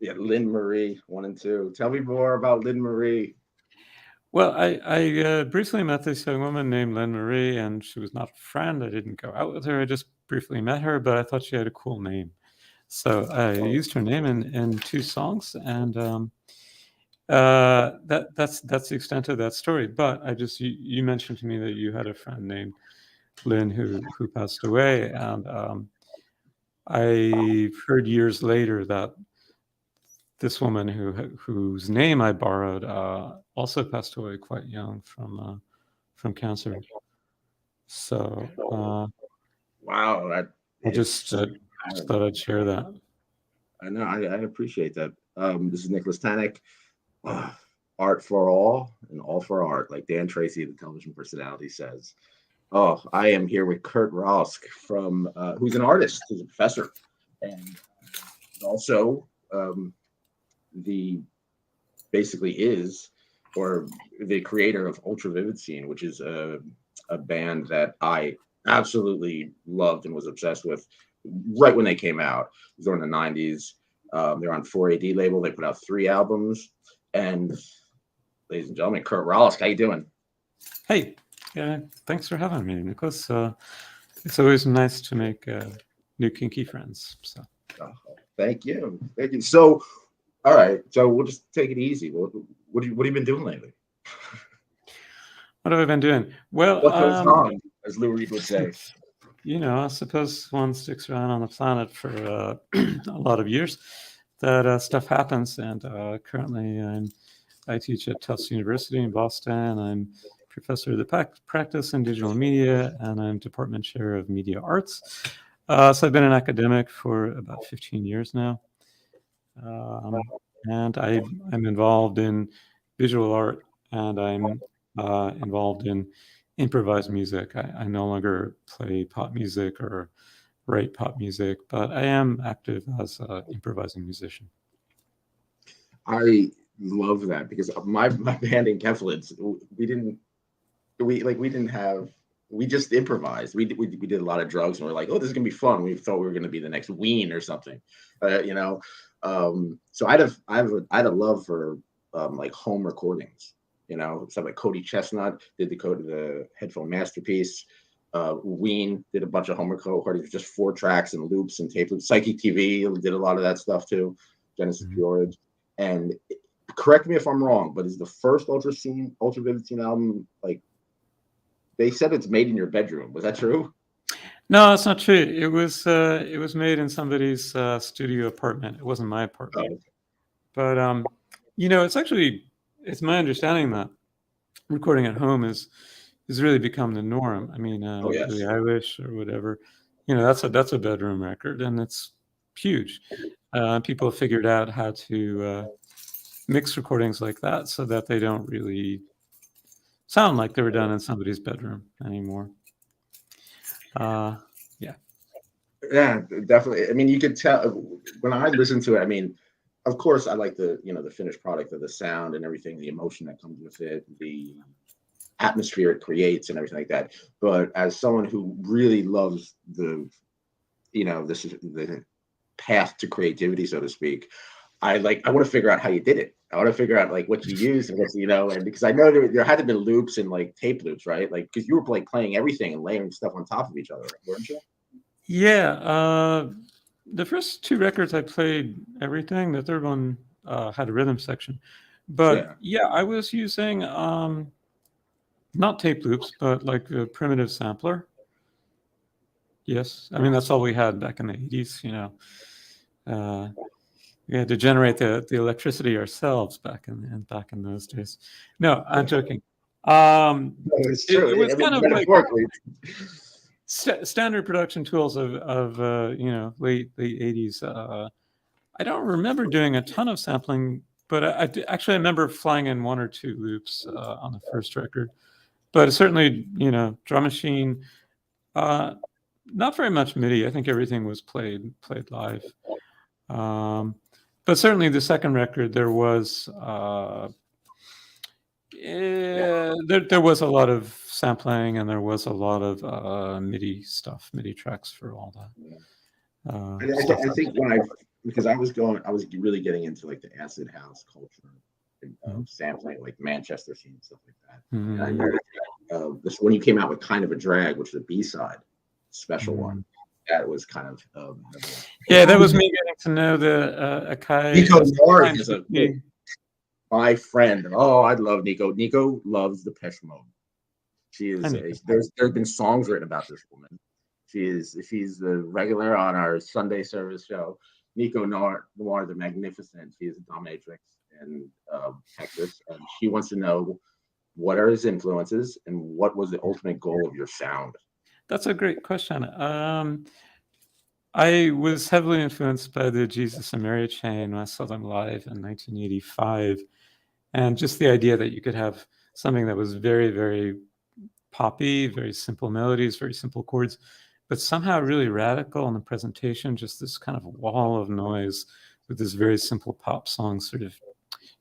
Yeah, Lynn Marie, 1 and 2. Tell me more about Lynn Marie. Well, I briefly met this young woman named Lynn Marie, and she was not a friend. I didn't go out with her. I just briefly met her, but I thought she had a cool name. So I Oh, used her name in two songs, and that's the extent of that story. But you mentioned to me that you had a friend named Lynn who passed away, and I heard years later that this woman whose name I borrowed also passed away quite young from cancer. So wow, that I is. just thought I'd share that. I know. I appreciate that. This is Nicholas Tanek. Uh, Art for all and all for art, like Dan Tracy, the television personality, says. Oh, I am here with Kurt Ralske from who's an artist, who's a professor, and also the basically is or the creator of Ultra Vivid Scene, which is a band that I absolutely loved and was obsessed with right when they came out. It was in the 90s. They're on 4AD label. They put out 3 albums. And ladies and gentlemen, Kurt Ralske, how you doing? Hey, thanks for having me, Nicholas. It's always nice to make new kinky friends. So, Oh, thank you. Thank you. So, all right. So we'll just take it easy. What have you been doing lately? what have I been doing? Well, What goes on, as Lou Reed would say. I suppose one sticks around on the planet for a lot of years. That stuff happens, and currently I teach at Tufts University in Boston. I'm professor of the practice in digital media, and I'm department chair of media arts. So I've been an academic for about 15 years now, um, and I'm involved in visual art, and I'm involved in improvised music. I no longer play pop music or write pop music, but I am active as an improvising musician. I love that because my band in Keflitz, we didn't have we just improvised. We did a lot of drugs and we're like, oh, this is gonna be fun. We thought we were gonna be the next Ween or something, you know. So I had a love for like home recordings. You know, stuff like Cody Chestnut did the headphone masterpiece. Ween did a bunch of home recordings, just 4 tracks and loops and tape loops. Psychic TV did a lot of that stuff too. Genesis Mhm. George. And correct me if I'm wrong, but is the first Ultra Vivid Scene album like they said it's made in your bedroom? Was that true? No, that's not true. It was made in somebody's studio apartment. It wasn't my apartment, Oh, but it's my understanding that recording at home is really become the norm. I mean, oh Billie yes. Eilish or whatever, that's a bedroom record, and it's huge. People have figured out how to mix recordings like that so that they don't really sound like they were done in somebody's bedroom anymore. Uh, yeah. Yeah, definitely. I mean, you could tell when I listen to it. I mean, of course, I like the finished product of the sound and everything, the emotion that comes with it, the atmosphere it creates, and everything like that. But as someone who really loves this is the path to creativity, so to speak. I want to figure out how you did it. I want to figure out like what you used and and because I know there had to be loops and like tape loops, right? Like because you were like playing everything and layering stuff on top of each other, weren't you? Yeah, the first two records I played everything. The third one had a rhythm section, but Yeah. yeah, I was using not tape loops, but like a primitive sampler. Yes, I mean that's all we had back in the 80s. Uh, we had to generate the electricity ourselves back in those days. No, I'm joking. Um, No, it's it true. was I kind mean, of like metaphorically. standard production tools of late 80s. I don't remember doing a ton of sampling, but actually I remember flying in one or two loops on the first record. But certainly, drum machine. Uh, Not very much MIDI. I think everything was played live. Um, but certainly the second record, there was there was a lot of sampling and there was a lot of MIDI stuff, MIDI tracks for all that Yeah. I stuff. think when I because I was really getting into like the acid house culture and sampling like Manchester scene and stuff like that. And I Mhm. remember this when you came out with Kind of a Drag, which is a B-side special one. Mhm. That was kind of Yeah, that was me getting to know the Akai Nico Nord Science is Wiki. my friend. Oh, I love Nico. Nico loves the Depeche Mode. She I is knew. there's been songs written about this woman. She's the regular on our Sunday service show. Nico Noir the Magnificent. She is a dominatrix in Texas, and she wants to know what are his influences and what was the ultimate goal of your sound. That's a great question. I was heavily influenced by the Jesus and Mary Chain when I saw them live in 1985. And just the idea that you could have something that was very, very poppy, very simple melodies, very simple chords, but somehow really radical in the presentation, just this kind of wall of noise with this very simple pop song sort of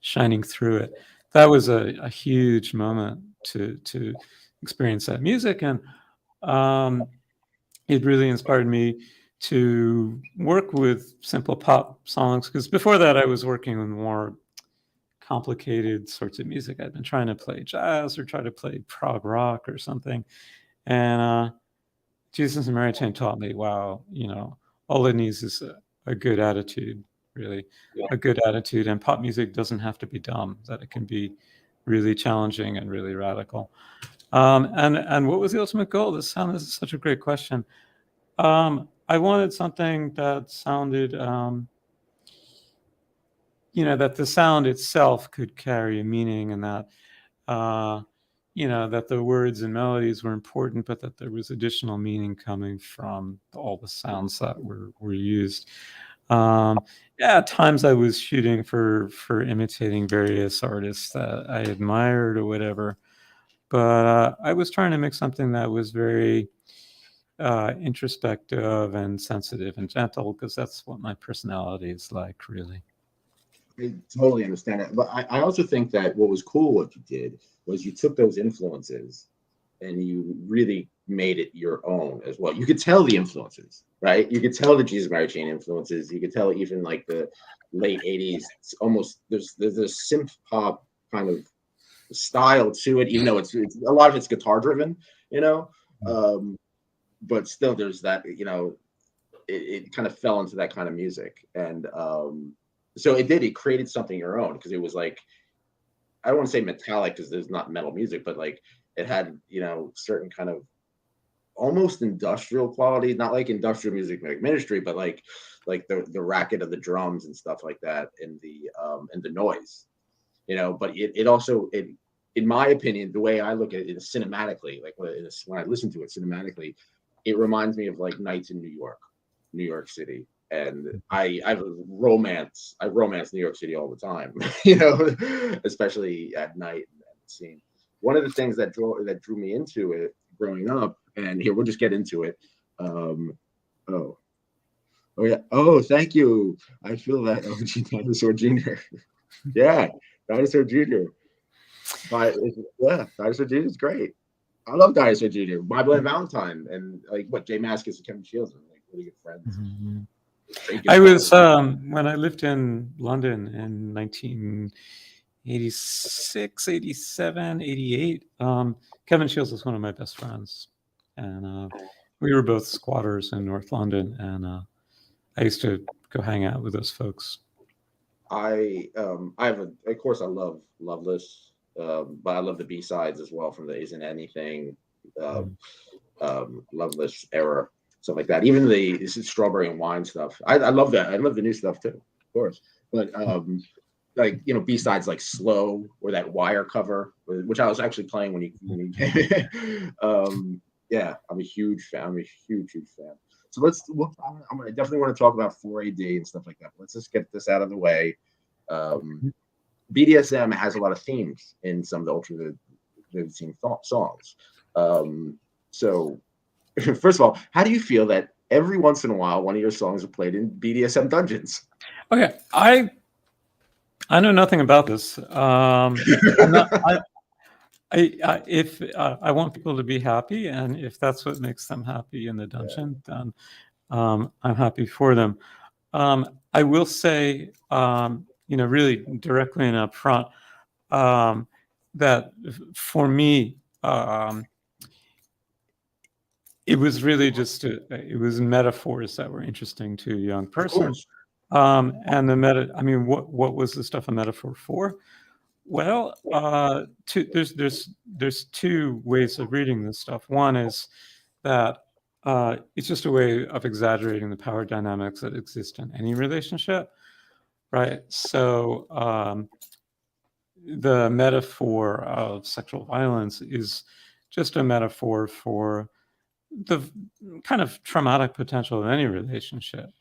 shining through it. That was a huge moment to experience that music. And it really inspired me to work with simple pop songs, because before that I was working with more complicated sorts of music. I'd been trying to play jazz or try to play prog rock or something. And Jesus and Mary Chain taught me, wow, all it needs is a good attitude, really, a good attitude. And pop music doesn't have to be dumb, that it can be really challenging and really radical. And what was the ultimate goal? This is such a great question. I wanted something that sounded, that the sound itself could carry a meaning, and that, uh, that the words and melodies were important, but that there was additional meaning coming from all the sounds that were used. Um, yeah, at times I was shooting for imitating various artists that I admired or whatever, but I was trying to make something that was very introspective and sensitive and gentle, because that's what my personality is like, really. I totally understand it. But I also think that what was cool what you did was you took those influences and you really made it your own as well. You could tell the influences, right? You could tell the Jesus Mary Chain influences. You could tell even like the late 80s. It's almost there's a synth pop kind of style to it, even though it's a lot of it's guitar driven, you know. Um, but still there's that, it kind of fell into that kind of music. And so it created something your own, because it was like, I don't want to say metallic because there's not metal music, but like it had, certain kind of almost industrial quality, not like industrial music like Ministry, but like the racket of the drums and stuff like that, and the noise, but it also, in my opinion, the way I look at it is cinematically, like when I listen to it cinematically, it reminds me of like nights in New York City. And I romance New York City all the time, especially at night and the scene. One of the things that drew me into it growing up, and here we'll just get into it. Um, oh, oh yeah, oh thank you. I feel that OG Dinosaur Jr. Yeah, Dinosaur Jr. But yeah, Dinosaur Jr. is great. I love Dinosaur Jr. My Blood Valentine, and like what Jay Mascis and Kevin Shields are like really good friends. Mhm. Great I was, guitars. when I lived in London in 1986, 87, 88, Kevin Shields was one of my best friends. And we were both squatters in North London. And I used to go hang out with those folks. I have of course I love Loveless, but I love the B sides as well from the Isn't Anything, uh, Mhm. Loveless era, stuff like that. Even this is Strawberry and Wine stuff. I love that. I love the new stuff too, of course. But like B sides like Slow or that Wire cover, which I was actually playing when you came. Yeah, I'm a huge fan. I'm a huge fan. So I definitely want to talk about 4AD and stuff like that. But let's just get this out of the way. Um, BDSM has a lot of themes in some of the ultra scene songs. So, first of all, how do you feel that every once in a while one of your songs are played in BDSM dungeons? Okay, I know nothing about this. I'm not. If I want people to be happy, and if that's what makes them happy in the Yeah. dungeon, then I'm happy for them. I will say, really directly and upfront, that for me, it was really just it was metaphors that were interesting to a young Of person. course. And what was the stuff a metaphor for? Well, there's two ways of reading this stuff. One is that it's just a way of exaggerating the power dynamics that exist in any relationship, right? So the metaphor of sexual violence is just a metaphor for the kind of traumatic potential of any relationship.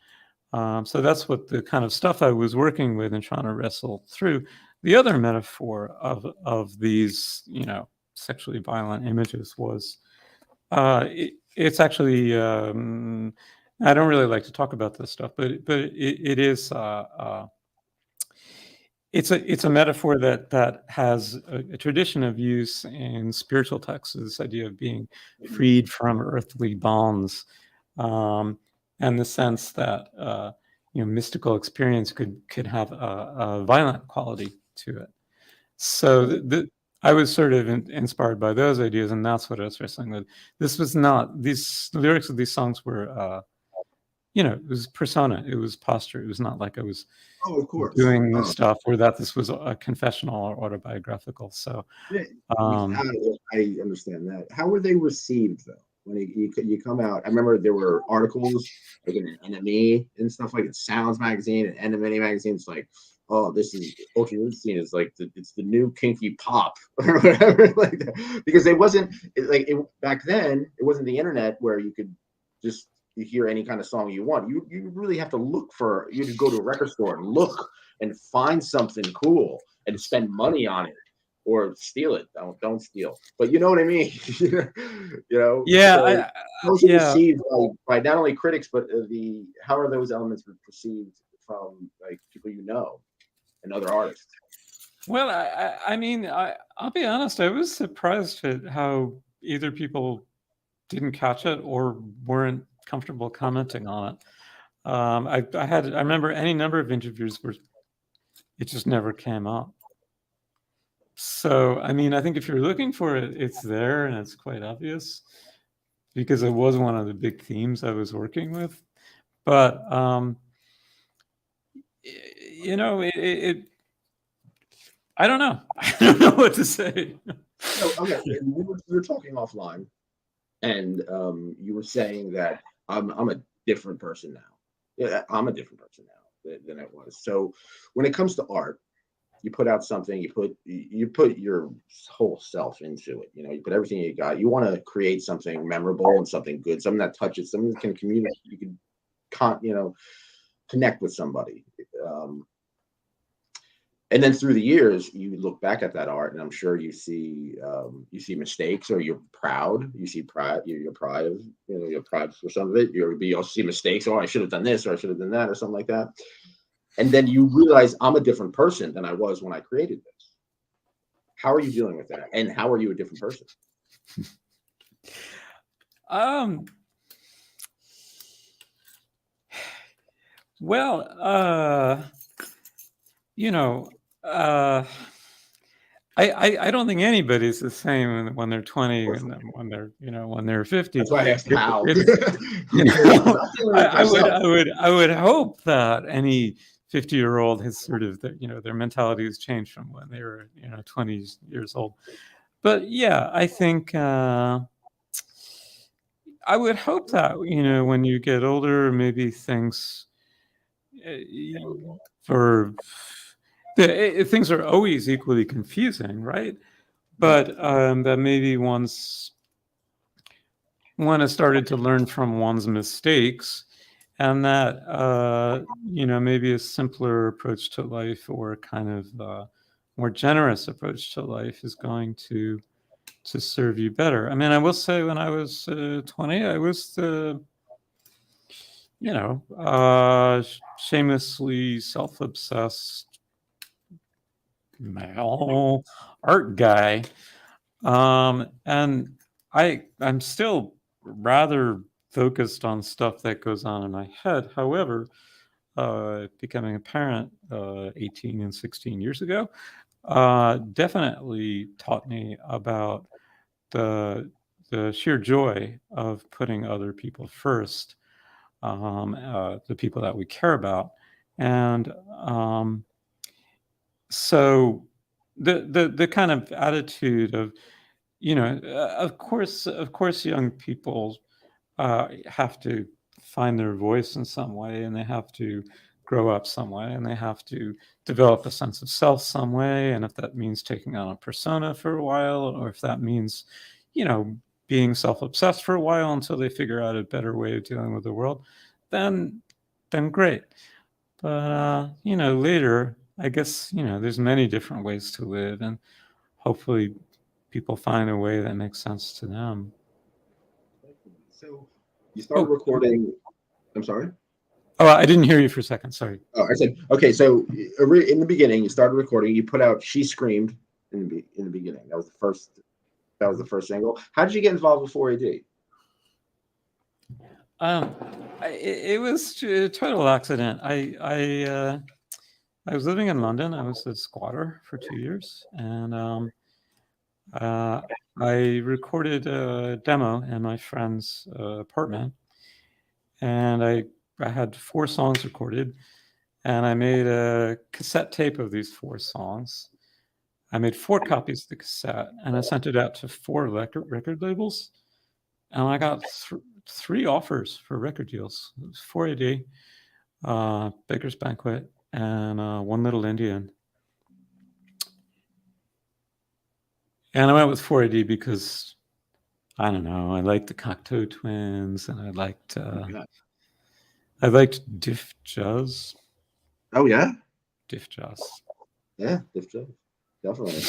So that's what the kind of stuff I was working with and trying to wrestle through. The other metaphor of these, sexually violent images was it's actually I don't really like to talk about this stuff, but it is it's a metaphor that has a tradition of use in spiritual texts. This idea of being freed from earthly bonds, and the sense that mystical experience could have a violent quality to it. So I was sort of inspired by those ideas, and that's what I was wrestling with. This was not these lyrics of these songs were. It was persona, it was posture. It was not like I was Oh, of course. doing this stuff or that this was a confessional or autobiographical. So, Yeah, um, I understand that. How were they received though? When you come out, I remember there were articles like in NME and stuff like in Sounds magazine and NME magazine. It's like, oh, this is Ultra Scene is like it's the new kinky pop or whatever like that. Because it wasn't back then. It wasn't the internet where you could just hear any kind of song you want. You really have to look for. You had to go to a record store and look and find something cool and spend money on it or steal it. Don't steal. But you know what I mean. yeah, So those are yeah. received by not only critics but the how are those elements perceived from like people and other artists. Well, I'll be honest. I was surprised at how either people didn't catch it or weren't comfortable commenting on it. I remember any number of interviews where it just never came up. So, I think if you're looking for it, it's there and it's quite obvious because it was one of the big themes I was working with. But I don't know. I don't know what to say. So okay, we were talking offline, and you were saying that I'm a different person now. Yeah, I'm a different person now than I was. So when it comes to art, you put out something, you put your whole self into it. You put everything you got. You want to create something memorable and something good, something that touches, something that can communicate. You can, connect with somebody. Um, and then through the years, you look back at that art, and I'm sure you see mistakes, or you're proud. You see pride. You're proud of you're proud for some of it. You also see mistakes. Oh, I should have done this, or I should have done that, or something like that. And then you realize I'm a different person than I was when I created this. How are you dealing with that? And how are you a different person? Um, well, you know, uh, I don't think anybody's the same when they're 20 and then when they're 50. That's why I asked how. I would hope that any 50-year-old has sort of their mentality has changed from when they were 20 years old. But yeah, I think I would hope that when you get older, maybe things for things are always equally confusing, right? But that maybe one has started to learn from one's mistakes, and that maybe a simpler approach to life or a kind of more generous approach to life is going to serve you better. I will say when I was 20, I was shamelessly self-obsessed male art guy. And I'm still rather focused on stuff that goes on in my head. However, becoming a parent 18 and 16 years ago definitely taught me about the sheer joy of putting other people first, the people that we care about, and so the kind of attitude of, of course, young people have to find their voice in some way, and they have to grow up some way, and they have to develop a sense of self some way. And if that means taking on a persona for a while, or if that means, you know, being self-obsessed for a while until they figure out a better way of dealing with the world, then great. But later, I guess, there's many different ways to live, and hopefully people find a way that makes sense to them. So you started recording. I'm sorry. Oh, I didn't hear you for a second. Sorry. Oh, I said okay. So in the beginning, you started recording. You put out "She Screamed" in the beginning. That was the first. That was the first single. How did you get involved with 4AD? It was a total accident. I was living in London. I was a squatter for 2 years, and I recorded a demo in my friend's apartment, and I had 4 songs recorded, and I made a cassette tape of these 4 songs. I made 4 copies of the cassette, and I sent it out to 4 record labels, and I got 3 offers for record deals. It was 4AD, Baker's Banquet, and One Little Indian. And I went with 4AD because, I don't know, I liked the Cocteau Twins, and I liked Diff Jazz. Oh yeah, Diff Jazz. Yeah, Diff Jazz, definitely.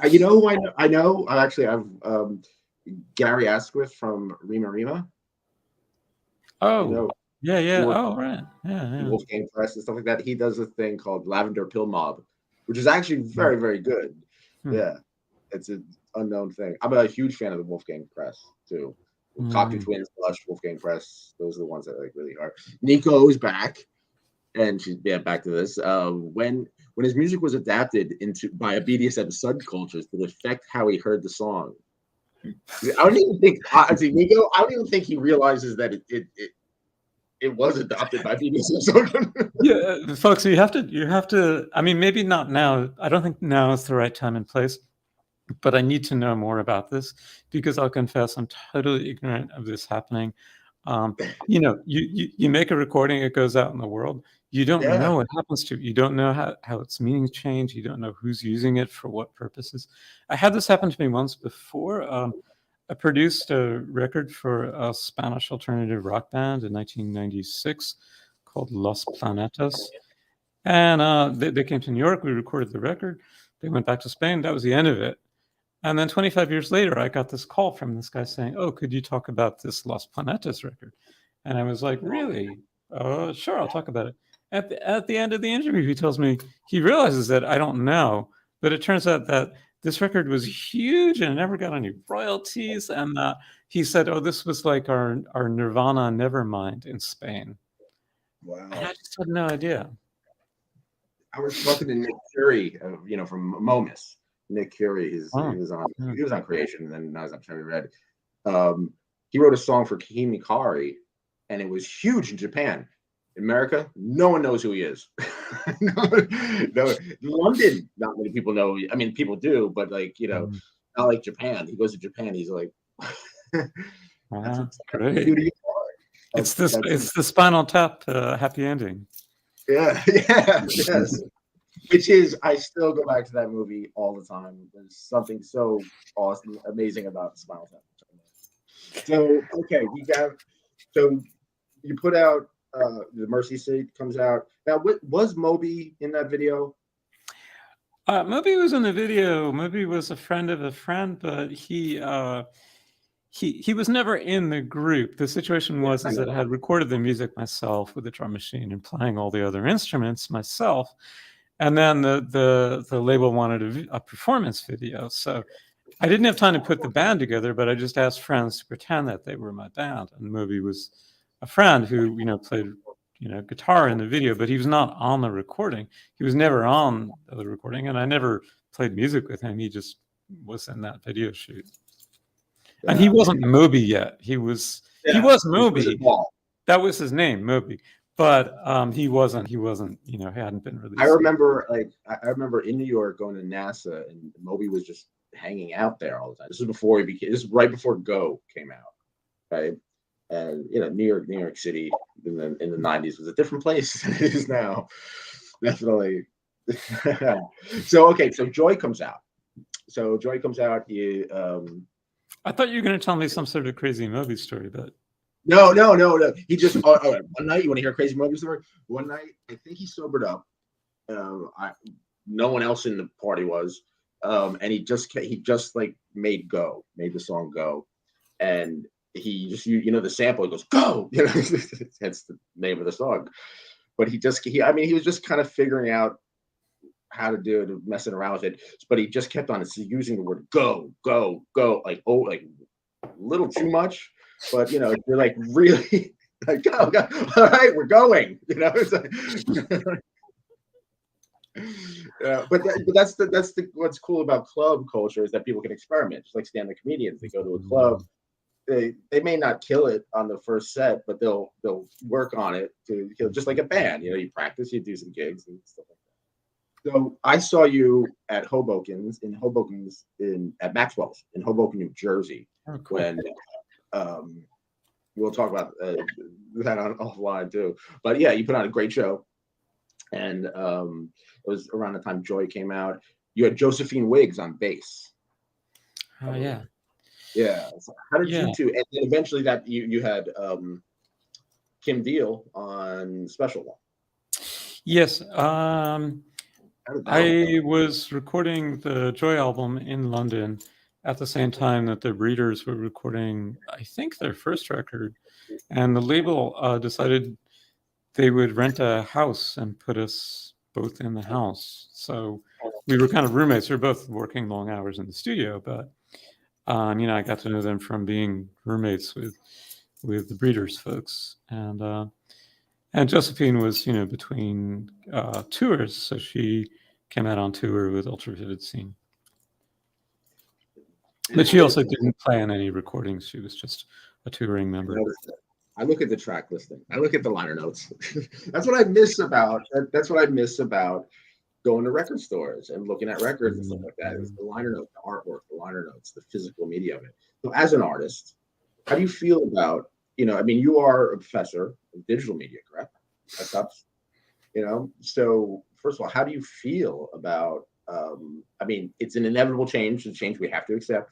You know who I know. I've Gary Asquith from Rima Rima. Oh, yeah. Oh, right. Yeah. Wolfgang Press and stuff like that. He does a thing called Lavender Pill Mob, which is actually very, very good. Yeah, it's an unknown thing. I'm a huge fan of the Wolfgang Press too. Cocteau Twins, Lush, Wolfgang Press. Those are the ones that like really are. Nico's back, and she's back to this. When his music was adapted by a BDSM subcultures to affect how he heard the song. I don't even think Nico. I don't even think he realizes that it was adopted by BDSM. Yeah, folks, you have to. I mean, maybe not now. I don't think now is the right time and place. But I need to know more about this, because I'll confess I'm totally ignorant of this happening. You make a recording, it goes out in the world. You don't know what happens to it. You don't know how its meanings change. You don't know who's using it for what purposes. I had this happen to me once before. I produced a record for a Spanish alternative rock band in 1996 called Los Planetas. And they came to New York. We recorded the record. They went back to Spain. That was the end of it. And then 25 years later, I got this call from this guy saying, "Oh, could you talk about this Los Planetas record?" And I was like, "Really? Sure, I'll talk about it." At the end of the interview, he tells me he realizes that I don't know, but it turns out that this record was huge and never got any royalties. And he said, "Oh, this was like our Nirvana Nevermind in Spain." Wow! And I just had no idea. I was talking to Nick Fury, from Momus. Nick Curie, he was on Creation, and then I was on Cherry Red. He wrote a song for Kimikari, and it was huge in Japan. In America, no one knows who he is. no, London, not many people know. I mean, people do, but not like Japan. He goes to Japan, he's like, "That's great." It's the Spinal Tap happy ending. Yeah, yes. Which is, I still go back to that movie all the time. There's something so awesome, amazing about Spinal Tap. So, okay, so you put out the Mercy Seat comes out. Now, was Moby in that video? Moby was in the video. Moby was a friend of a friend, but he was never in the group. The situation was that I had recorded the music myself with the drum machine and playing all the other instruments myself. And then the label wanted a performance video. So I didn't have time to put the band together, but I just asked friends to pretend that they were my band. And Moby was a friend who, played guitar in the video, but he was not on the recording. He was never on the recording, and I never played music with him. He just was in that video shoot. And he wasn't Moby yet. He was Moby. That was his name, Moby. But he wasn't, he hadn't been released. I remember in New York going to NASA, and Moby was just hanging out there all the time. This is right before Go came out, right? And New York City in the 90s was a different place than it is now. Definitely. So Joy comes out. I thought you were going to tell me some sort of crazy Moby story, but no. He just one night. You want to hear a crazy Moby story? One night, I think he sobered up. No one else in the party was, and he just like made the song Go, and he just the sample. He goes Go, that's the name of the song. But he was just kind of figuring out how to do it, messing around with it. But he just kept on using the word go, like a little too much. But you're like really like go. All right, we're going. It's like, but that's what's cool about club culture is that people can experiment, just like stand-up comedians. They go to a club. They may not kill it on the first set, but they'll work on it to just like a band. You practice, you do some gigs and stuff like that. So I saw you at Hoboken's at Maxwell's in Hoboken, New Jersey. Oh, cool. When we'll talk about that offline too. But yeah, you put on a great show, and it was around the time Joy came out. You had Josephine Wiggs on bass. Oh yeah. Yeah. So how did you two? And then eventually that you had Kim Deal on Special One. Yes. I was recording the Joy album in London at the same time that the Breeders were recording, I think, their first record. And the label decided they would rent a house and put us both in the house. So we were kind of roommates. We were both working long hours in the studio, but I got to know them from being roommates with the Breeders folks. And Josephine was, between tours, so she came out on tour with Ultra Vivid Scene. But she also didn't play on any recordings. She was just a touring member. I look at the track listing. I look at the liner notes. That's what I miss about. That's what I miss about going to record stores and looking at records and stuff like that. Is the liner notes, the artwork, the liner notes, the physical media of it. So, as an artist, how do you feel about? You are a professor of digital media, correct? That's up. So first of all, how do you feel about? It's an inevitable change. It's a change we have to accept.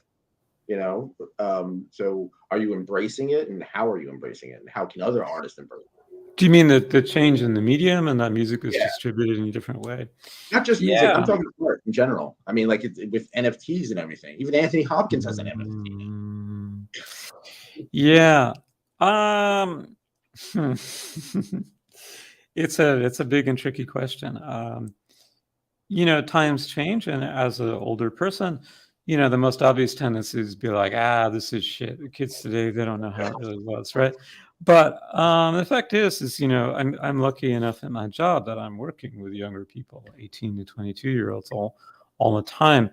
So are you embracing it, and how are you embracing it, and how can other artists embrace it? Do you mean the change in the medium and that music is distributed in a different way? Not just music. I'm talking art in general. Like with NFTs and everything. Even Anthony Hopkins has an NFT. Yeah. It's a big and tricky question. Times change, and as an older person, the most obvious tendency is to be like, this is shit. The kids today, they don't know how it really was, right? But the fact is, I'm lucky enough at my job that I'm working with younger people, 18 to 22-year-olds all the time.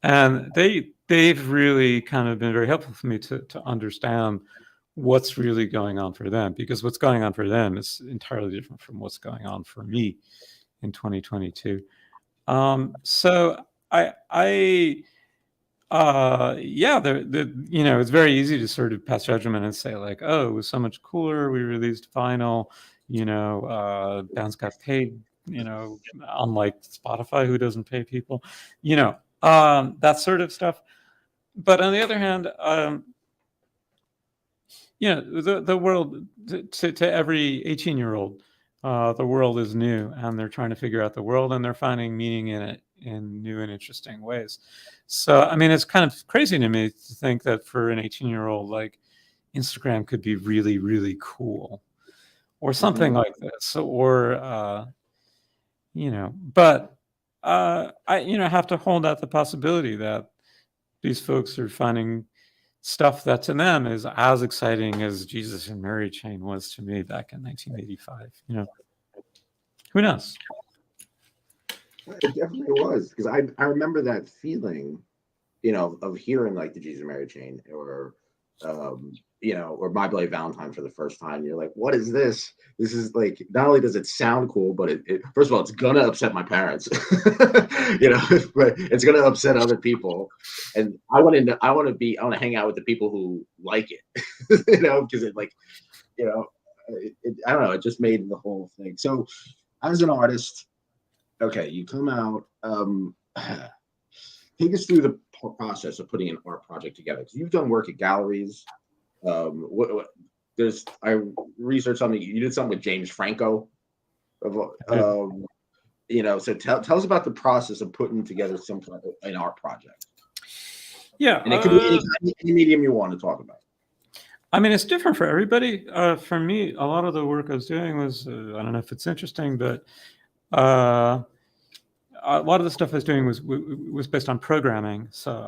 And they've really kind of been very helpful for me to understand what's really going on for them, because what's going on for them is entirely different from what's going on for me in 2022. So it's very easy to sort of pass judgment and say like, oh, it was so much cooler. We released vinyl, bands got paid, unlike Spotify, who doesn't pay people, that sort of stuff. But on the other hand, the world to every 18-year-old, the world is new, and they're trying to figure out the world, and they're finding meaning in it in new and interesting ways. So, it's kind of crazy to me to think that for an 18-year-old, like, Instagram could be really, really cool or something like this. Or, but I have to hold out the possibility that these folks are finding stuff that to them is as exciting as Jesus and Mary Chain was to me back in 1985. Who knows? It definitely was, because I remember that feeling, of hearing like the Jesus and Mary Chain, or or My Bloody Valentine for the first time. You're like, what is this? This is like, not only does it sound cool, but it first of all, it's gonna upset my parents, but it's gonna upset other people. And I want to hang out with the people who like it, because it like, I don't know, it just made the whole thing. So as an artist, okay, you come out, take us through the process of putting an art project together, because you've done work at galleries. I researched something. You did something with James Franco. So tell us about the process of putting together some kind of an art project. Yeah, and it could be any medium you want to talk about. I mean, it's different for everybody. For me, a lot of the work I was doing was, I don't know if it's interesting, but a lot of the stuff I was doing was based on programming. So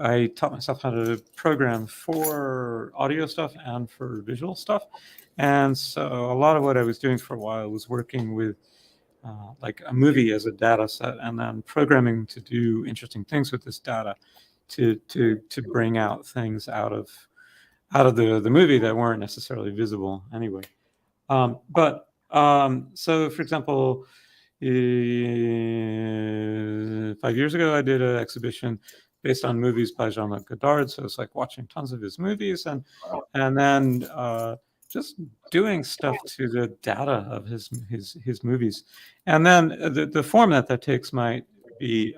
I taught myself how to program for audio stuff and for visual stuff. And so a lot of what I was doing for a while was working with like a movie as a data set, and then programming to do interesting things with this data to bring out things out of the movie that weren't necessarily visible anyway. So for example, 5 years ago, I did an exhibition based on movies by Jean-Luc Godard. So it's like watching tons of his movies and then just doing stuff to the data of his movies. And then the format that takes might be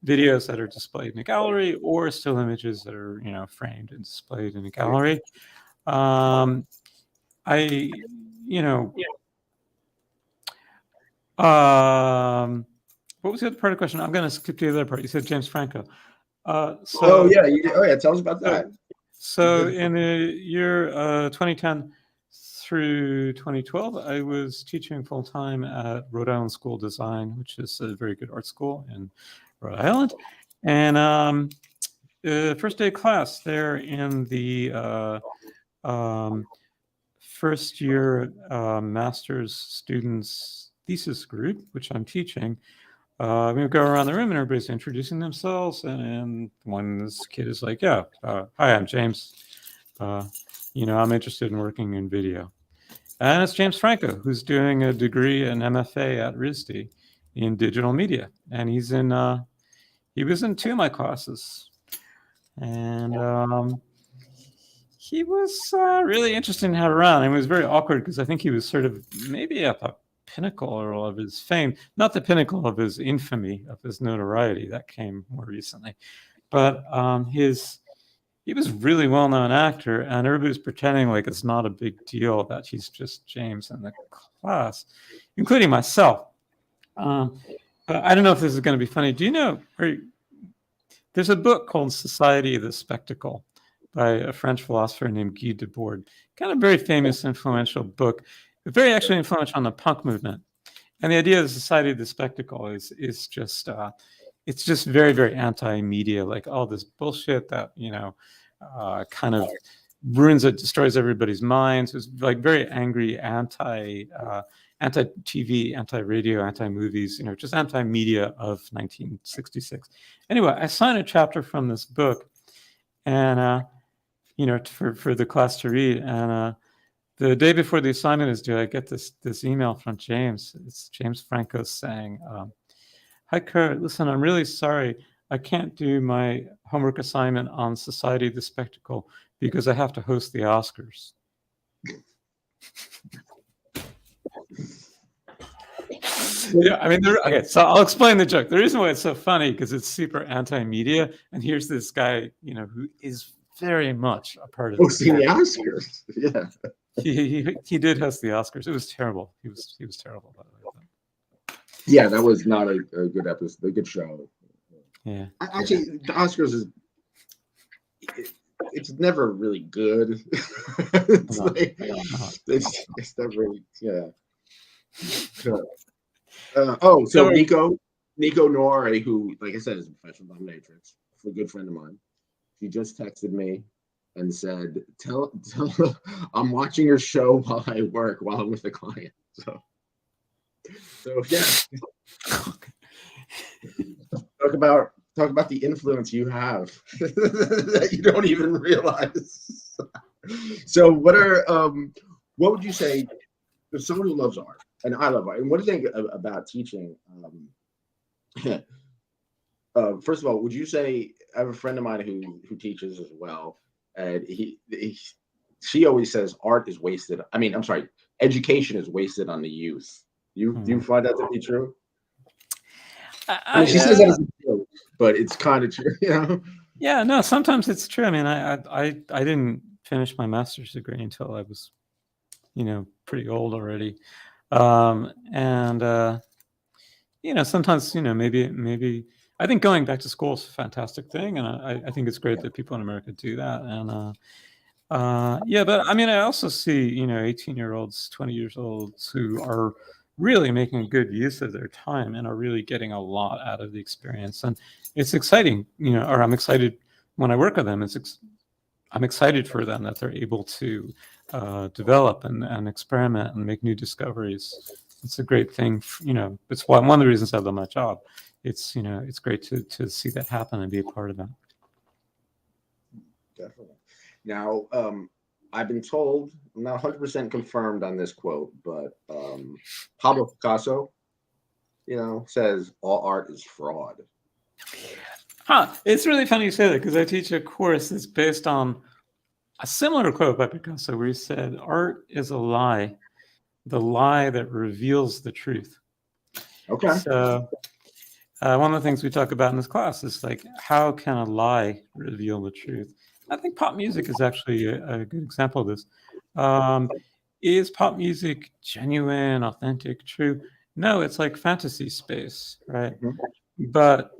videos that are displayed in a gallery, or still images that are framed and displayed in a gallery. What was the other part of the question? I'm going to skip the other part. You said James Franco. Tell us about that. So in the year 2010 through 2012, I was teaching full time at Rhode Island School of Design, which is a very good art school in Rhode Island. And first day of class there in the first year master's students thesis group, which I'm teaching. We go around the room and everybody's introducing themselves. And this kid is like, hi, I'm James. I'm interested in working in video. And it's James Franco, who's doing a degree, an MFA at RISD in digital media. And he was in 2 of my classes. And he was really interested in how to run. And it was very awkward because I think he was sort of maybe at the pinnacle of his fame, not the pinnacle of his infamy, of his notoriety. That came more recently. But he was a really well-known actor, and everybody's pretending like it's not a big deal that he's just James in the class, including myself. But I don't know if this is going to be funny. Do you know, there's a book called Society of the Spectacle by a French philosopher named Guy Debord, kind of very famous, influential book, very actually influential on the punk movement. And the idea of the Society of the Spectacle is just, it's just very, very anti-media, like all this bullshit that, kind of destroys everybody's minds. It's like very angry, anti-TV, anti-radio, anti-movies, just anti-media of 1966. Anyway, I signed a chapter from this book, and for the class to read. And the day before the assignment is due, I get this email from James. It's James Franco saying, "Hi Kurt, listen, I'm really sorry. I can't do my homework assignment on Society of the Spectacle because I have to host the Oscars." Yeah, I mean, okay, so I'll explain the joke. The reason why it's so funny because it's super anti-media, and here's this guy, who is very much a part of hosting the Oscars. Yeah, he did host the Oscars. It was terrible. He was terrible, by the way. Yeah, that was not a good episode, a good show. Yeah. Actually, the Oscars it's never really good. It's never really, yeah. So Nico Noir, who, like I said, is a professional dominatrix, a good friend of mine. She just texted me and said, tell I'm watching your show while I work while I'm with a client. So yeah, talk about the influence you have that you don't even realize. So what would you say if someone who loves art, and I love art, and what do you think about teaching? First of all, would you say I have a friend of mine who teaches as well, and she always says art is wasted. I mean, I'm sorry, education is wasted on the youth. Do you find that to be true? I mean, she says that as a joke, but it's kind of true, you know. Yeah, no, sometimes it's true. I mean, I didn't finish my master's degree until I was, pretty old already. And sometimes, maybe I think going back to school is a fantastic thing, and I think it's great that people in America do that. And yeah, but I mean, I also see 18-year-olds, 20 years olds who are really making good use of their time and are really getting a lot out of the experience, and it's exciting. Or I'm excited when I work with them. I'm excited for them that they're able to develop and experiment and make new discoveries. It's a great thing. It's one of the reasons I love my job. It's it's great to see that happen and be a part of that. Definitely. Now, I've been told, I'm not 100% confirmed on this quote, but Pablo Picasso, says all art is fraud. It's really funny you say that because I teach a course that's based on a similar quote by Picasso where he said, art is a lie, the lie that reveals the truth. Okay. So one of the things we talk about in this class is like, how can a lie reveal the truth? I think pop music is actually a good example of this. Is pop music genuine, authentic, true? No, it's like fantasy space, right? Mm-hmm. But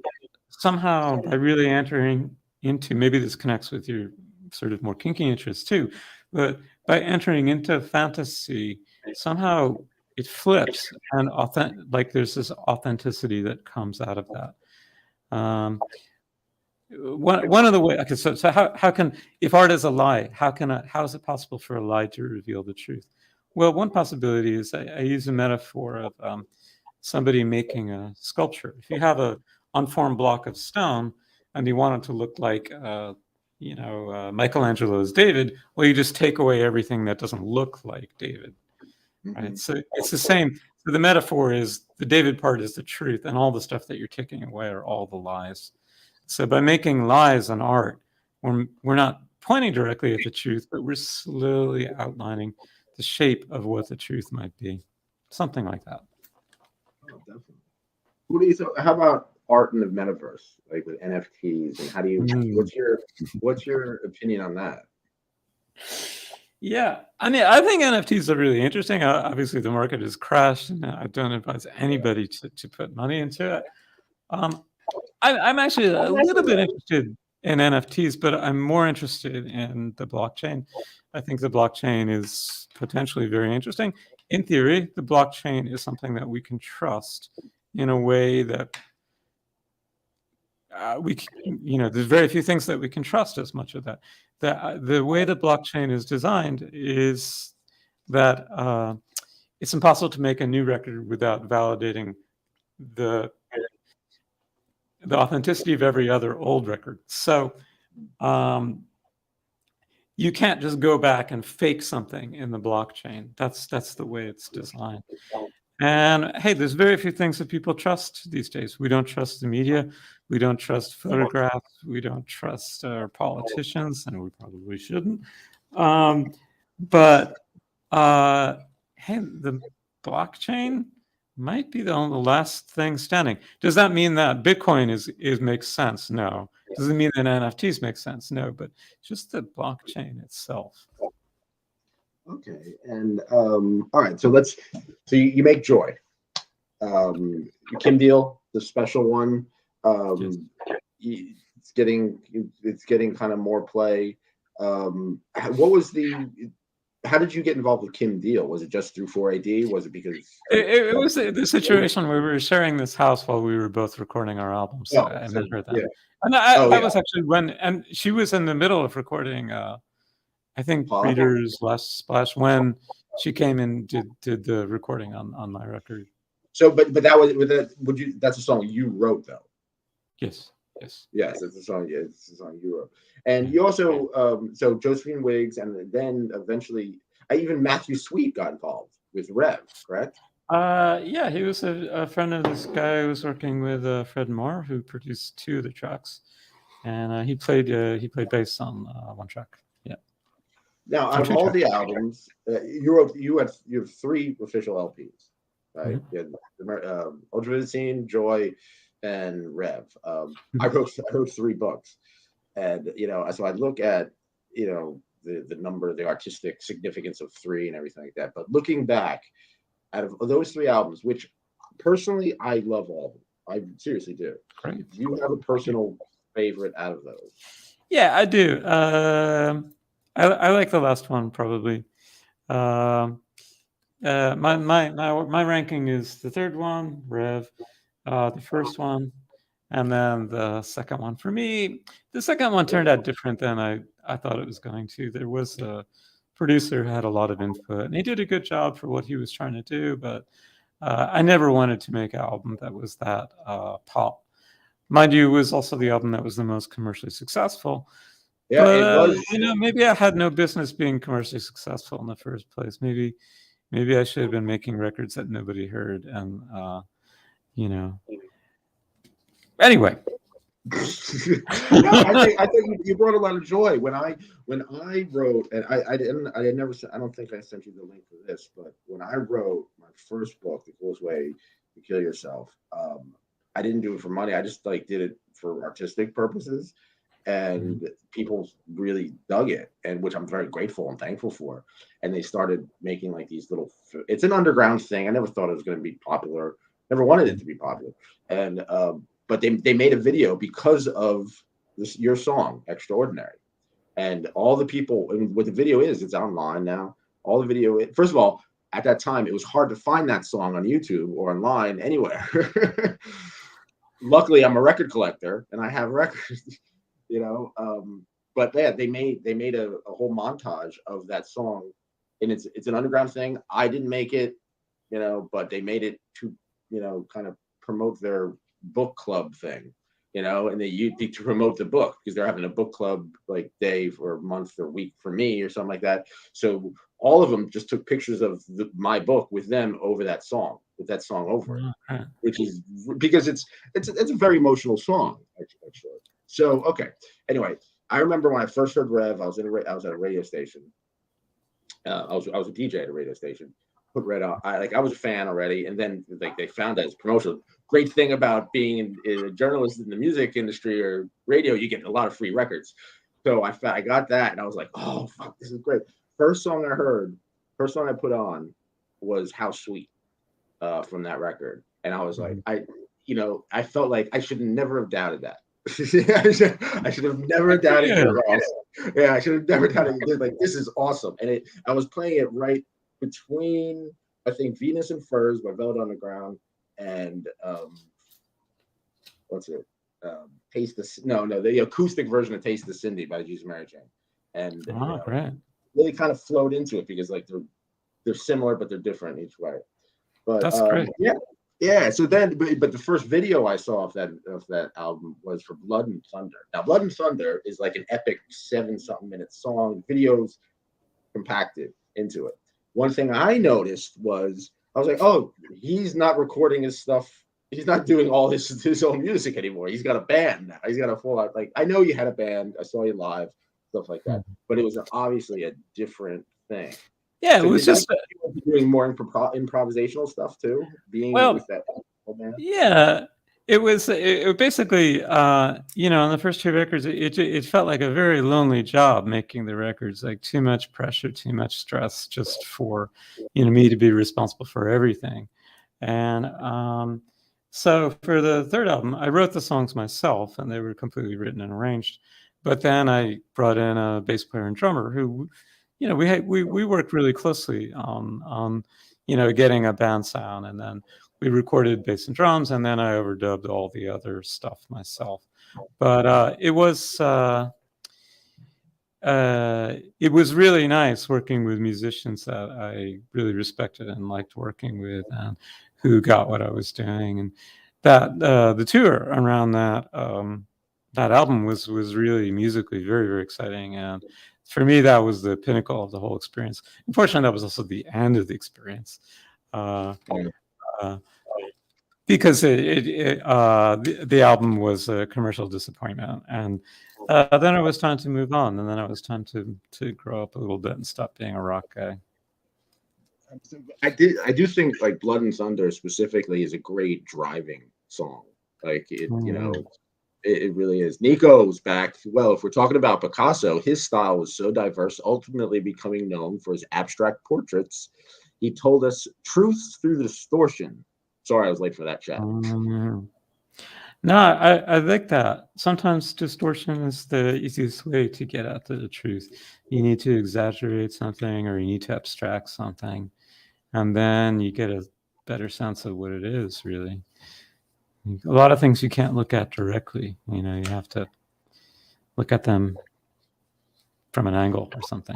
somehow by really entering into, maybe this connects with your sort of more kinky interests too, but by entering into fantasy, somehow it flips and like there's this authenticity that comes out of that. One of the ways, okay, so how can, if art is a lie, how is it possible for a lie to reveal the truth? Well, one possibility is I use a metaphor of somebody making a sculpture. If you have a unformed block of stone and you want it to look like Michelangelo's David, well, you just take away everything that doesn't look like David, right? Mm-hmm. So it's the same. So the metaphor is the David part is the truth, and all the stuff that you're taking away are all the lies. So by making lies an art, we're not pointing directly at the truth, but we're slowly outlining the shape of what the truth might be. Something like that. Oh, definitely. What do you think? How about art in the metaverse, like with NFTs, and how do you? What's your opinion on that? Yeah, I mean, I think NFTs are really interesting. Obviously, the market has crashed, and I don't advise anybody to put money into it. I'm actually a little bit interested in NFTs, but I'm more interested in the blockchain. I think the blockchain is potentially very interesting. In theory, the blockchain is something that we can trust in a way that there's very few things that we can trust as much of that. The way the blockchain is designed is that it's impossible to make a new record without validating the authenticity of every other old record. So you can't just go back and fake something in the blockchain. That's the way it's designed. And hey, there's very few things that people trust these days. We don't trust the media. We don't trust photographs. We don't trust our politicians, and we probably shouldn't. But hey, the blockchain might be the last thing standing. Does that mean that Bitcoin is makes sense? No. Does it mean that NFTs make sense? No. But just the blockchain itself. Okay, and all right. So you make Joy, Kim Deal, the special one. Yes. It's getting kind of more play. What was the how did you get involved with Kim Deal? Was it just through 4AD? Was it because It was the situation where we were sharing this house while we were both recording our albums. So oh, I so met her yeah. then, and Oh that yeah. was actually when, and she was in the middle of recording. I think Paul? Reader's Last Splash when she came and did the recording on my record. So, but that was with that. Would you? That's a song you wrote, though. Yes, yes, Yes, it's a song. Yeah, it's a song you wrote, and yeah. you also. So Josephine Wiggs, and then eventually, even Matthew Sweet got involved with Rev. Correct? Yeah, he was a friend of this guy who was working with Fred Moore, who produced 2 of the tracks, and he played bass on one track. Yeah, Now, out on of 2 all tracks. the albums, you have 3 official LPs, right? Mhm. You had Ultravincine, Joy, and Rev. I wrote 3 books, and so I look at the number, the artistic significance of 3 and everything like that. But looking back, out of those 3 albums, which personally I love all of them, I seriously do. Great. Do you have a personal favorite out of those? Yeah, I do. I like the last one probably. Um, my ranking is the third one, Rev, the first one, and then the second one. For me, the second one turned out different than I thought it was going to. There was a producer who had a lot of input, and he did a good job for what he was trying to do, but I never wanted to make an album that was that pop. Mind you, it was also the album that was the most commercially successful. Yeah, But it was. maybe I had no business being commercially successful in the first place. Maybe I should have been making records that nobody heard. And you know, anyway. No, I think you brought a lot of joy when I wrote, and I never I don't think I sent you the link for this, but when I wrote my first book, The Coolest Way to Kill Yourself, I didn't do it for money. I just like did it for artistic purposes, and people really dug it, and which I'm very grateful and thankful for. And they started making like these little. It's an underground thing. I never thought it was going to be popular. Never wanted it to be popular, and but they made a video because of your song Extraordinary, and all the people, and what the video is, it's online now. All the video, first of all, at that time it was hard to find that song on YouTube or online anywhere. Luckily I'm a record collector and I have records. you know but yeah, they made a whole montage of that song, and it's an underground thing. I didn't make it, but they made it to kind of promote their book club thing, and they used it to promote the book because they're having a book club like day or month or week for me or something like that. So all of them just took pictures of my book with them over that song, with that song over it, Okay. which is because it's a very emotional song actually. So okay, anyway, I remember when I first heard Rev, I was at a radio station. I was a DJ at a radio station. Put Red on. I was a fan already, and then like they found that as promotional. Great thing about being in a journalist in the music industry or radio, you get a lot of free records. So I got that, and I was like, oh fuck, this is great. First song I heard, first song I put on was How Sweet from that record, and I was like, I felt like I should never have doubted that. I should have never doubted Yeah. your awesome. Yeah, I should have never doubted it. Like this is awesome, and I was playing it right between I think Venus and Furs by Velvet Underground and what's it? Taste the the acoustic version of Taste the Cindy by Jesus Mary Chain, and Great. really kind of flowed into it because like they're similar but they're different each way. But That's great. yeah. So then, but the first video I saw of that album was for Blood and Thunder. Now, Blood and Thunder is like an epic 7-something minute song, videos compacted into it. One thing I noticed was I was like, oh, he's not recording his stuff. He's not doing all his own music anymore. He's got a band now. He's got a full out. Like I know you had a band. I saw you live, stuff like that. But it was obviously a different thing. Yeah, So it was just doing more improvisational stuff too. Being well, with that band. yeah. It was basically, on the first 2 records, it felt like a very lonely job making the records, like too much pressure, too much stress, just for, me to be responsible for everything. And so for the third album, I wrote the songs myself, and they were completely written and arranged. But then I brought in a bass player and drummer who, we worked really closely on getting a band sound, and then we recorded bass and drums, and then I overdubbed all the other stuff myself. But it was really nice working with musicians that I really respected and liked working with, and who got what I was doing. And that the tour around that album was really musically very, very exciting. And for me, that was the pinnacle of the whole experience. Unfortunately, that was also the end of the experience. Uh, uh, because the album was a commercial disappointment, and then it was time to move on, and then it was time to grow up a little bit and stop being a rock guy. I do think like Blood and Thunder specifically is a great driving song. Like it really is. Nico's back. Well, if we're talking about Picasso, his style was so diverse, ultimately becoming known for his abstract portraits. He told us truth through distortion. Sorry, I was late for that chat. No, I like that. Sometimes distortion is the easiest way to get at the truth. You need to exaggerate something, or you need to abstract something, and then you get a better sense of what it is, really. A lot of things you can't look at directly. You have to look at them from an angle or something.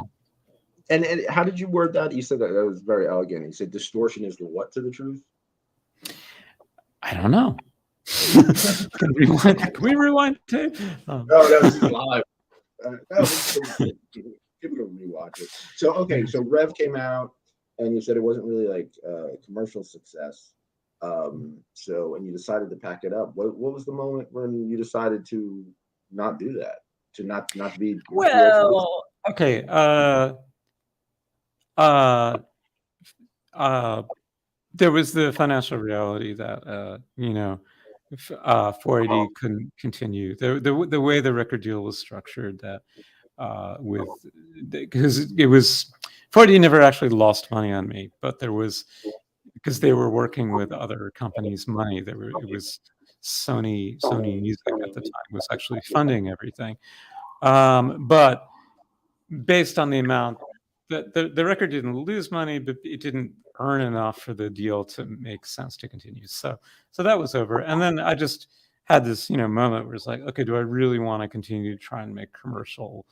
And how did you word that? You said that was very elegant. You said distortion is the what to the truth? I don't know. Can we rewind tape? No, this is live. People can rewatch it. So okay, so Rev came out, and you said it wasn't really like a commercial success. So and you decided to pack it up. What was the moment when you decided to not do that? To not be well? Okay. There was the financial reality that 480 couldn't continue. The way the record deal was structured, that because it was 480 never actually lost money on me, but there was, because they were working with other companies' money. It was Sony Music at the time was actually funding everything, but based on the amount that the record didn't lose money, but it didn't earn enough for the deal to make sense to continue. So that was over. And then I just had this, moment where it's like, okay, do I really want to continue to try and make commercial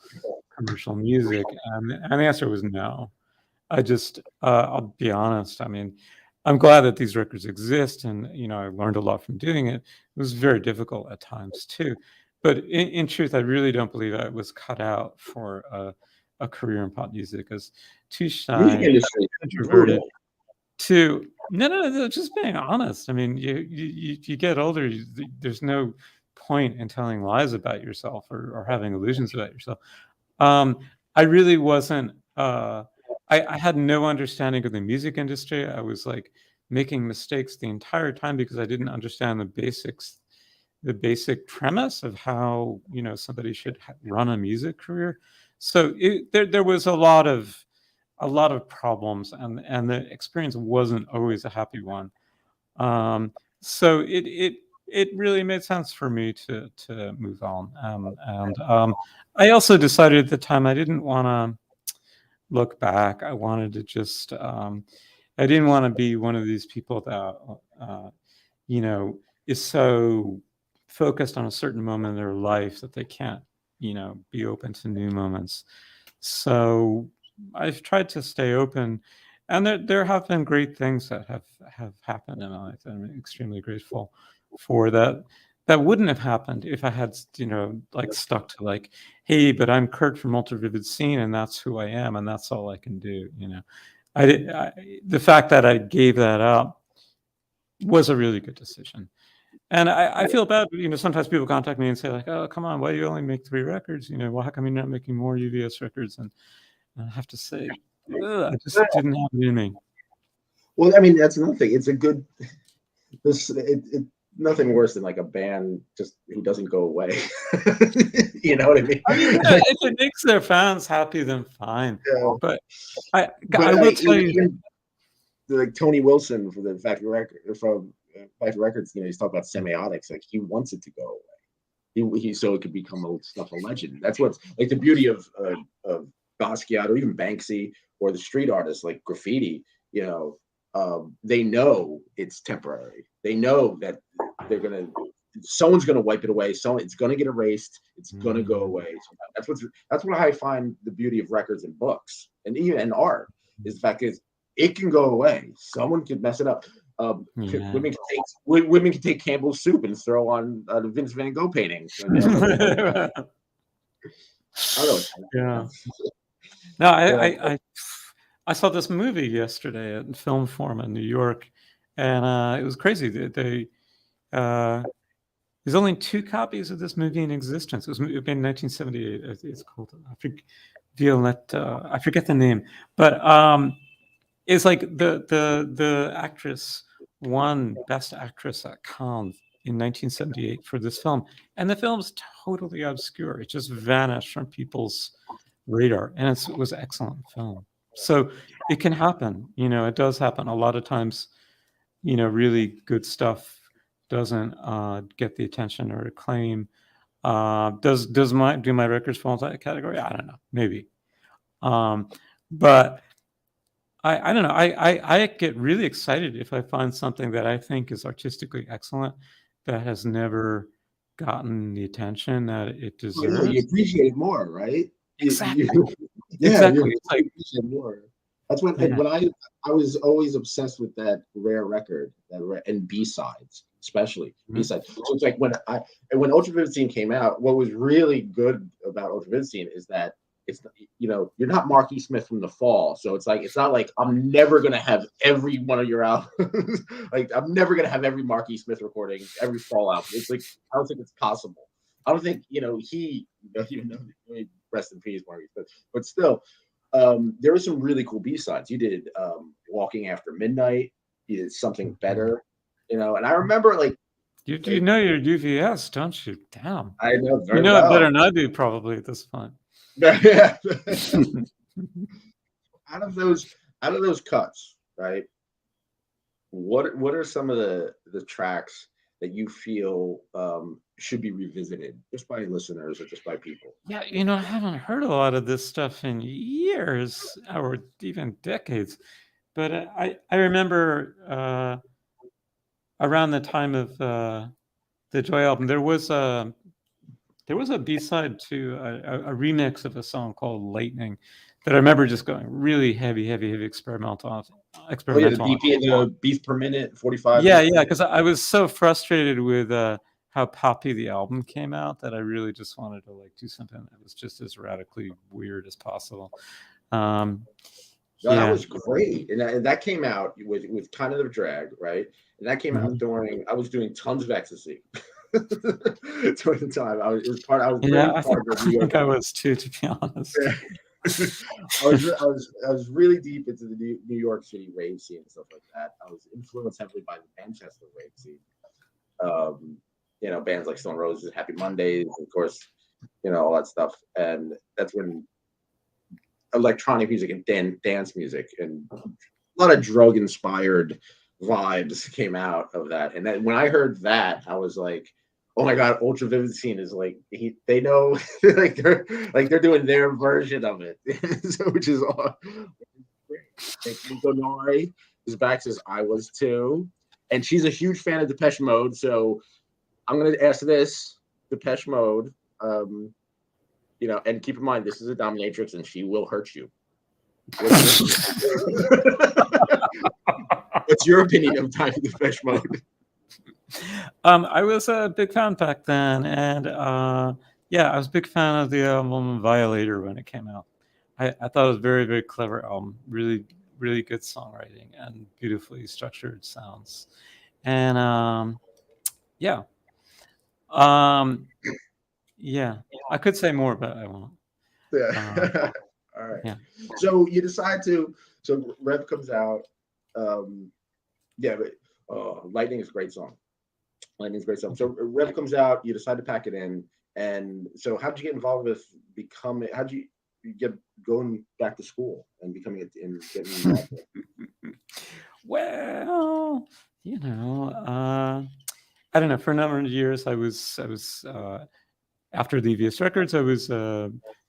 music? And the answer was no. I just, I'll be honest. I mean, I'm glad that these records exist, and I learned a lot from doing it. It was very difficult at times too, but in truth, I really don't believe I was cut out for a career in pop music, as too shy, introverted. No, just being honest. I mean, you get older. There's no point in telling lies about yourself, or having illusions about yourself. I really wasn't. I had no understanding of the music industry. I was like making mistakes the entire time because I didn't understand the basics, the basic premise of how somebody should run a music career. So there was a lot of problems, and the experience wasn't always a happy one. So it really made sense for me to move on. And I also decided at the time I didn't want to look back. I wanted to just I didn't want to be one of these people that is so focused on a certain moment in their life that they can't be open to new moments. So I've tried to stay open, and there have been great things that have happened in my life. I'm extremely grateful for that. That wouldn't have happened if I had like stuck to like, hey, but I'm Kurt from Ultra Vivid Scene, and that's who I am, and that's all I can do. The fact that I gave that up was a really good decision. And I feel bad, sometimes people contact me and say like, oh, come on, why do you only make 3 records? Well, how come you're not making more UVS records? And I have to say, I just didn't have it in me. Well, I mean, that's another thing. It's a good, nothing worse than like a band just who doesn't go away. You know what I mean? If it makes their fans happy, then fine. Yeah. But I will tell you, like Tony Wilson for the Factory Records, he's talking about semiotics. Like he wants it to go away. He so it could become a legend. That's what's like the beauty of Basquiat or even Banksy or the street artists like graffiti, they know it's temporary. They know that they're gonna someone's gonna wipe it away. It's gonna get erased. It's gonna go away. That's what I find the beauty of records and books and even and art is the fact is it can go away. Someone could mess it up. Yeah. Women can take Campbell's soup and throw on the Vince Van Gogh painting. I don't Yeah. know. No, Yeah. I saw this movie yesterday at Film Forum in New York, and it was crazy. There's only 2 copies of this movie in existence. It was made in 1978. It's called Violette. I forget the name, but it's like the actress won Best Actress at Cannes in 1978 for this film, and the film's totally obscure. It just vanished from people's radar, and it was an excellent film. So it can happen. It does happen a lot of times. Really good stuff doesn't get the attention or acclaim. Do my records fall into that category? I don't know, maybe. But I don't know. I get really excited if I find something that I think is artistically excellent that has never gotten the attention that it Well, yeah, you deserves. appreciate it more, right? Exactly. Yeah, you Exactly. It's like, appreciate it more. That's yeah. when I was always obsessed with that rare record, and B sides, especially B Mhm. sides. So it's like when Ultravividine came out, what was really good about Ultravividine is that it's you're not Marky Smith from the Fall, so it's not like I'm never gonna have every one of your albums. Like I'm never gonna have every Marky Smith recording, every Fall album. It's like I don't think it's possible. I don't think rest in peace, Marky Smith, but still, there were some really cool B sides. You did Walking After Midnight. You did Something Better. And I remember You know your UVS, don't you? Damn. I know You very know it better well. than I do, probably at this point. Yeah. out of those out of those cuts, right? What are some of the tracks that you feel should be revisited just by listeners or just by people? Yeah, I haven't heard a lot of this stuff in years or even decades. But I remember around the time of the Joy album, there was a B-side to a remix of a song called Lightning that I remember just going really heavy, heavy, heavy Oh yeah, the experimental. BP and the beats per minute, 45 Yeah, beats per yeah, minute. because I was so frustrated with how poppy the album came out that I really just wanted to do something that was just as radically weird as possible. Um, No, that yeah. was great, and that came out with kind of the drag, right? And that came out Mhm. during I was doing tons of ecstasy during the time. I was Yeah, very I think part of I New York. think I was too, to be honest. I was really deep into the New York City rave scene and stuff like that. I was influenced heavily by the Manchester rave scene. Bands like Stone Roses, Happy Mondays, of course, all that stuff. And that's when electronic music and dance music and a lot of drug inspired vibes came out of that. And then when I heard that, I was like, oh my god, Ultra Vivid Scene is they know they're doing their version of it, so, which is all great. And Nico Nori is back, says I was too, and she's a huge fan of Depeche Mode. So I'm gonna ask this Depeche Mode, and keep in mind this is a dominatrix and she will hurt you. What's your opinion of Tiny Depeche Mode? I was a big fan back then, and yeah, I was a big fan of the album Violator when it came out. I thought it was a very, very clever album, really, really good songwriting and beautifully structured sounds. And yeah, um, yeah, I could say more, but I won't. Uh, Yeah. All right. yeah. So you decide to. So Rev comes out. Yeah, but Lightning is a great song. Lightning is a great song. So Rev comes out. You decide to pack it in. And so, how did you get involved with becoming? How did you get going back to school and becoming it and getting involved? Well, I don't know. For a number of years, I was after the EVS Records, I was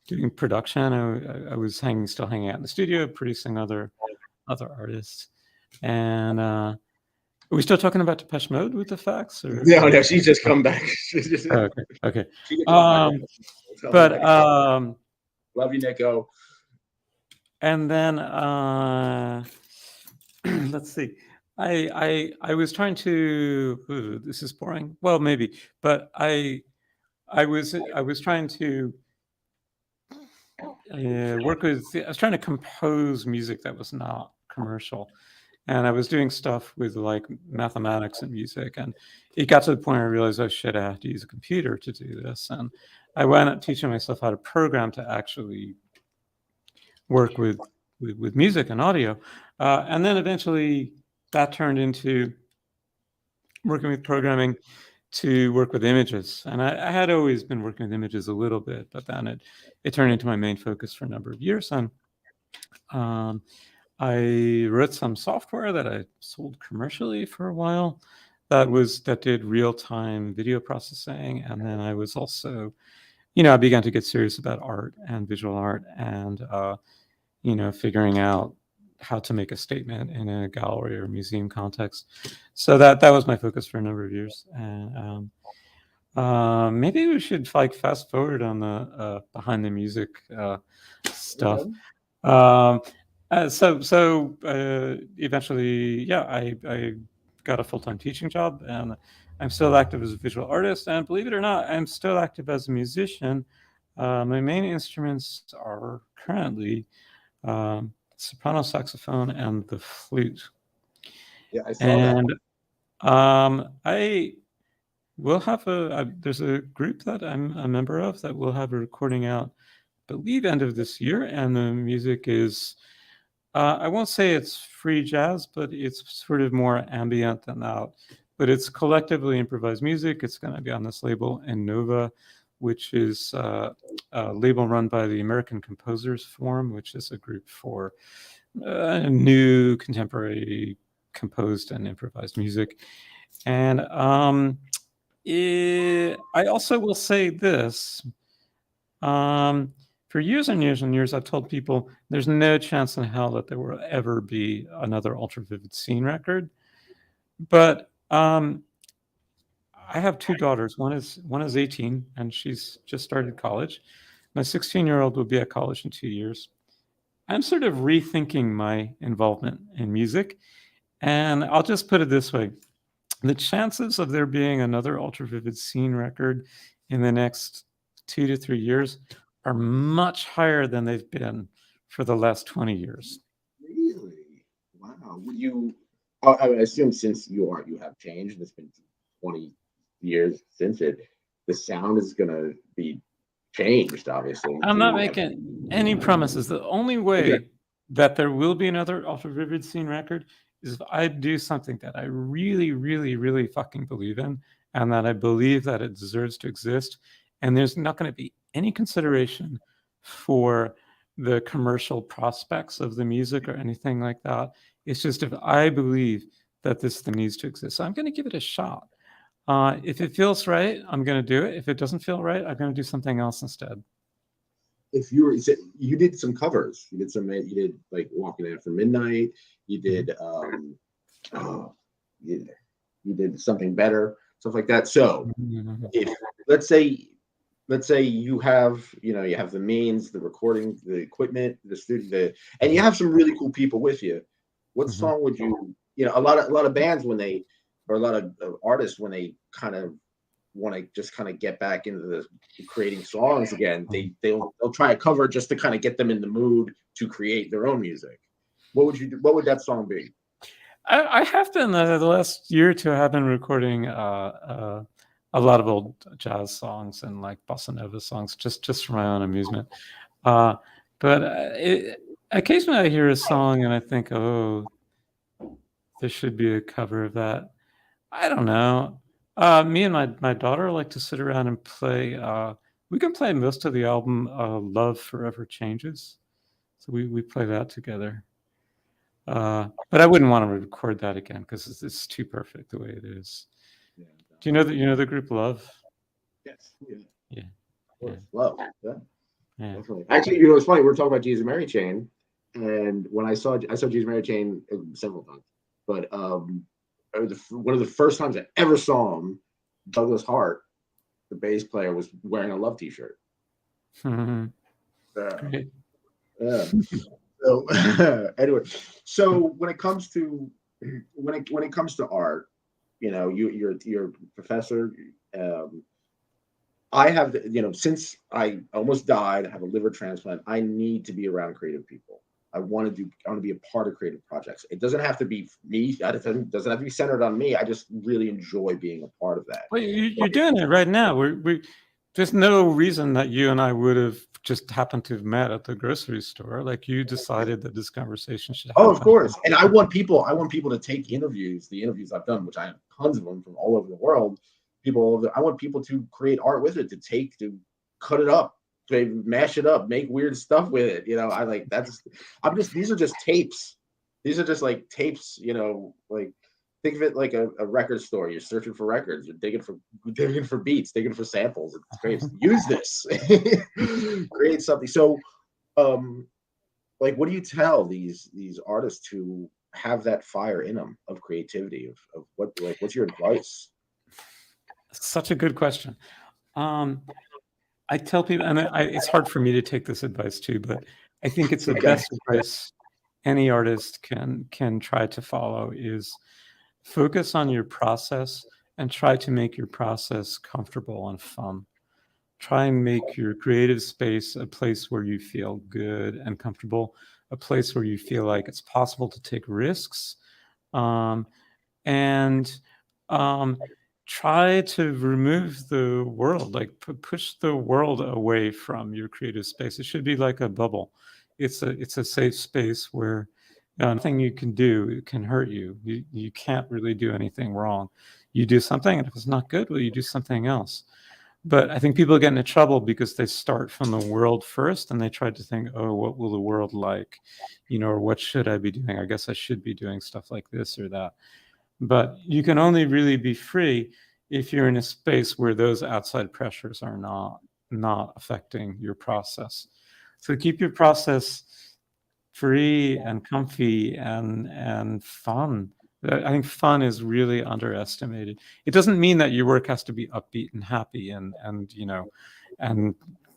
doing production. I was still hanging out in the studio, producing other artists. And are we still talking about Depeche Mode with the facts? No, she's just come back. Okay, okay. She can talk back. But love you, Nico. and then let's see. I was trying to. Ooh, this is boring. Well, maybe, but I was trying to work with. I was trying to compose music that was not commercial, and I was doing stuff with like mathematics and music, and it got to the point where I realized, oh shit, I have to use a computer to do this, and I wound up teaching myself how to program to actually work with music and audio, and then eventually that turned into working with programming to work with images. And I had always been working with images a little bit, but then it turned into my main focus for a number of years. And I wrote some software that I sold commercially for a while that did real-time video processing. And then I was also, I began to get serious about art and visual art and, figuring out how to make a statement in a gallery or museum context. So that was my focus for a number of years. And maybe we should like fast forward on the behind the music stuff. So eventually, yeah, I got a full-time teaching job, and I'm still active as a visual artist. And believe it or not, I'm still active as a musician. My main instruments are currently soprano saxophone and the flute. Yeah, I saw that. And I will have there's a group that I'm a member of that will have a recording out, I believe, end of this year, and the music is I won't say it's free jazz, but it's sort of more ambient than that. But it's collectively improvised music. It's going to be on this label, Innova, which is a label run by the American Composers Forum, which is a group for new contemporary composed and improvised music. And I also will say this. For years and years and years, I've told people there's no chance in hell that there will ever be another Ultra Vivid Scene record. But I have two daughters. One is 18, and she's just started college. My 16-year-old will be at college in 2 years. I'm sort of rethinking my involvement in music, and I'll just put it this way. The chances of there being another Ultra Vivid Scene record in the next 2 to 3 years are much higher than they've been for the last 20 years. Really? Wow. I assume since you have changed, it's been 20 years since the sound is going to be changed, obviously. I'm not making any promises. The only way that there will be another Ultra Vivid Scene record is if I do something that I really, really, really fucking believe in, and that I believe that it deserves to exist. And there's not going to be any consideration for the commercial prospects of the music or anything like that. It's just if I believe that this thing needs to exist, so I'm going to give it a shot. If it feels right, I'm going to do it. If it doesn't feel right, I'm going to do something else instead. If you did some covers, you did like Walking After Midnight. You did you did Something Better, stuff like that. So if let's say you have the means, the recording, the equipment, the studio, and you have some really cool people with you, what song would you a lot of bands when they, or a lot of artists when they kind of want to just kind of get back into the creating songs again, they'll try a cover just to kind of get them in the mood to create their own music. What would you do? What would that song be? I have been the last year or two. I have been recording a lot of old jazz songs and like bossa nova songs, just for my own amusement. But occasionally I hear a song and I think, oh, there should be a cover of that. I don't know. Me and my daughter like to sit around and play. We can play most of the album "Love Forever Changes," so we play that together. But I wouldn't want to record that again because it's too perfect the way it is. Yeah, Do you know the group Love? yes. Yeah. Of course. Love. Yeah. Yeah. Definitely. Actually, it's funny. We're talking about Jesus and Mary Chain, and when I saw Jesus and Mary Chain several times, but one of the first times I ever saw him, Douglas Hart, the bass player, was wearing a Love T-shirt. Mhm. Yeah, Great. yeah. So anyway, so when it comes to art, you're a professor. Um, I have, since I almost died, I have a liver transplant. I need to be around creative people. I want to be a part of creative projects. It doesn't have to be me. It doesn't have to be centered on me. I just really enjoy being a part of that. Well, you're doing it right now. There's no reason that you and I would have just happened to have met at the grocery store. Like you decided that this conversation should Oh, of happen. course. And I want people to take interviews, the interviews I've done, which I have tons of them from all over the world. I want people to create art with it, to cut it up, to mash it up, make weird stuff with it. I like that's. These are just tapes. These are just like tapes. Like think of it like a record store. You're searching for records. You're digging for beats, digging for samples. It's great. Use this. Create something. So, um, like, what do you tell these artists who have that fire in them of creativity, of what's your advice? Such a good question. Um, I tell people, and it's hard for me to take this advice too, but I think it's the Okay. best advice any artist can try to follow is focus on your process and try to make your process comfortable and fun. Try and make your creative space a place where you feel good and comfortable, a place where you feel like it's possible to take risks, um, and um, try to remove the world, like push the world away from your creative space. It should be like a bubble. It's a safe space where nothing you can do can hurt you. You can't really do anything wrong. You do something, and if it's not good, well, you do something else. But I think people get into trouble because they start from the world first and they try to think, oh, what will the world like? Or what should I be doing? I guess I should be doing stuff like this or that. But you can only really be free if you're in a space where those outside pressures are not affecting your process. So keep your process free and comfy and fun. I think fun is really underestimated. It doesn't mean that your work has to be upbeat and happy and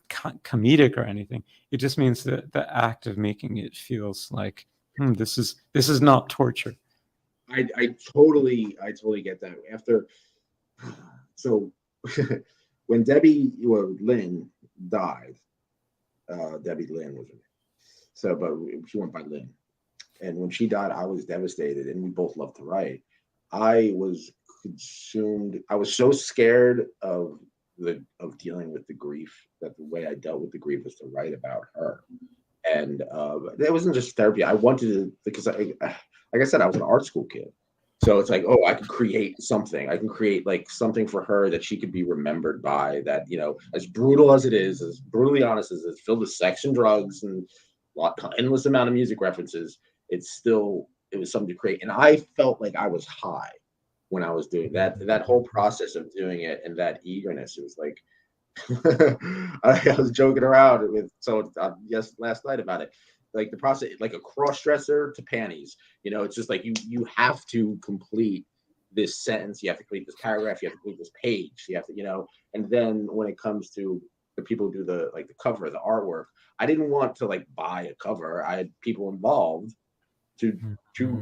comedic or anything. It just means that the act of making it feels like this is not torture. I totally get that. So when Debbie or Lynn died, Debbie Lynn was her name. So, but she went by Lynn. And when she died, I was devastated, and we both love to write. I was consumed. I was so scared of dealing with the grief that the way I dealt with the grief was to write about her. And it wasn't just therapy. I wanted to, because like I said, I was an art school kid. So it's like, oh, I could create something. I can create like something for her that she could be remembered by. That as brutal as it is, as brutally honest as it's filled with sex and drugs and endless amount of music references, it was something to create. And I felt like I was high when I was doing that. That whole process of doing it and that eagerness, it was like I was joking around with yes last night about it. Like the process, like a cross dresser to panties. It's just like you have to complete this sentence, you have to complete this paragraph, you have to complete this page, you have to, and then when it comes to the people who do the cover, the artwork, I didn't want to like buy a cover. I had people involved to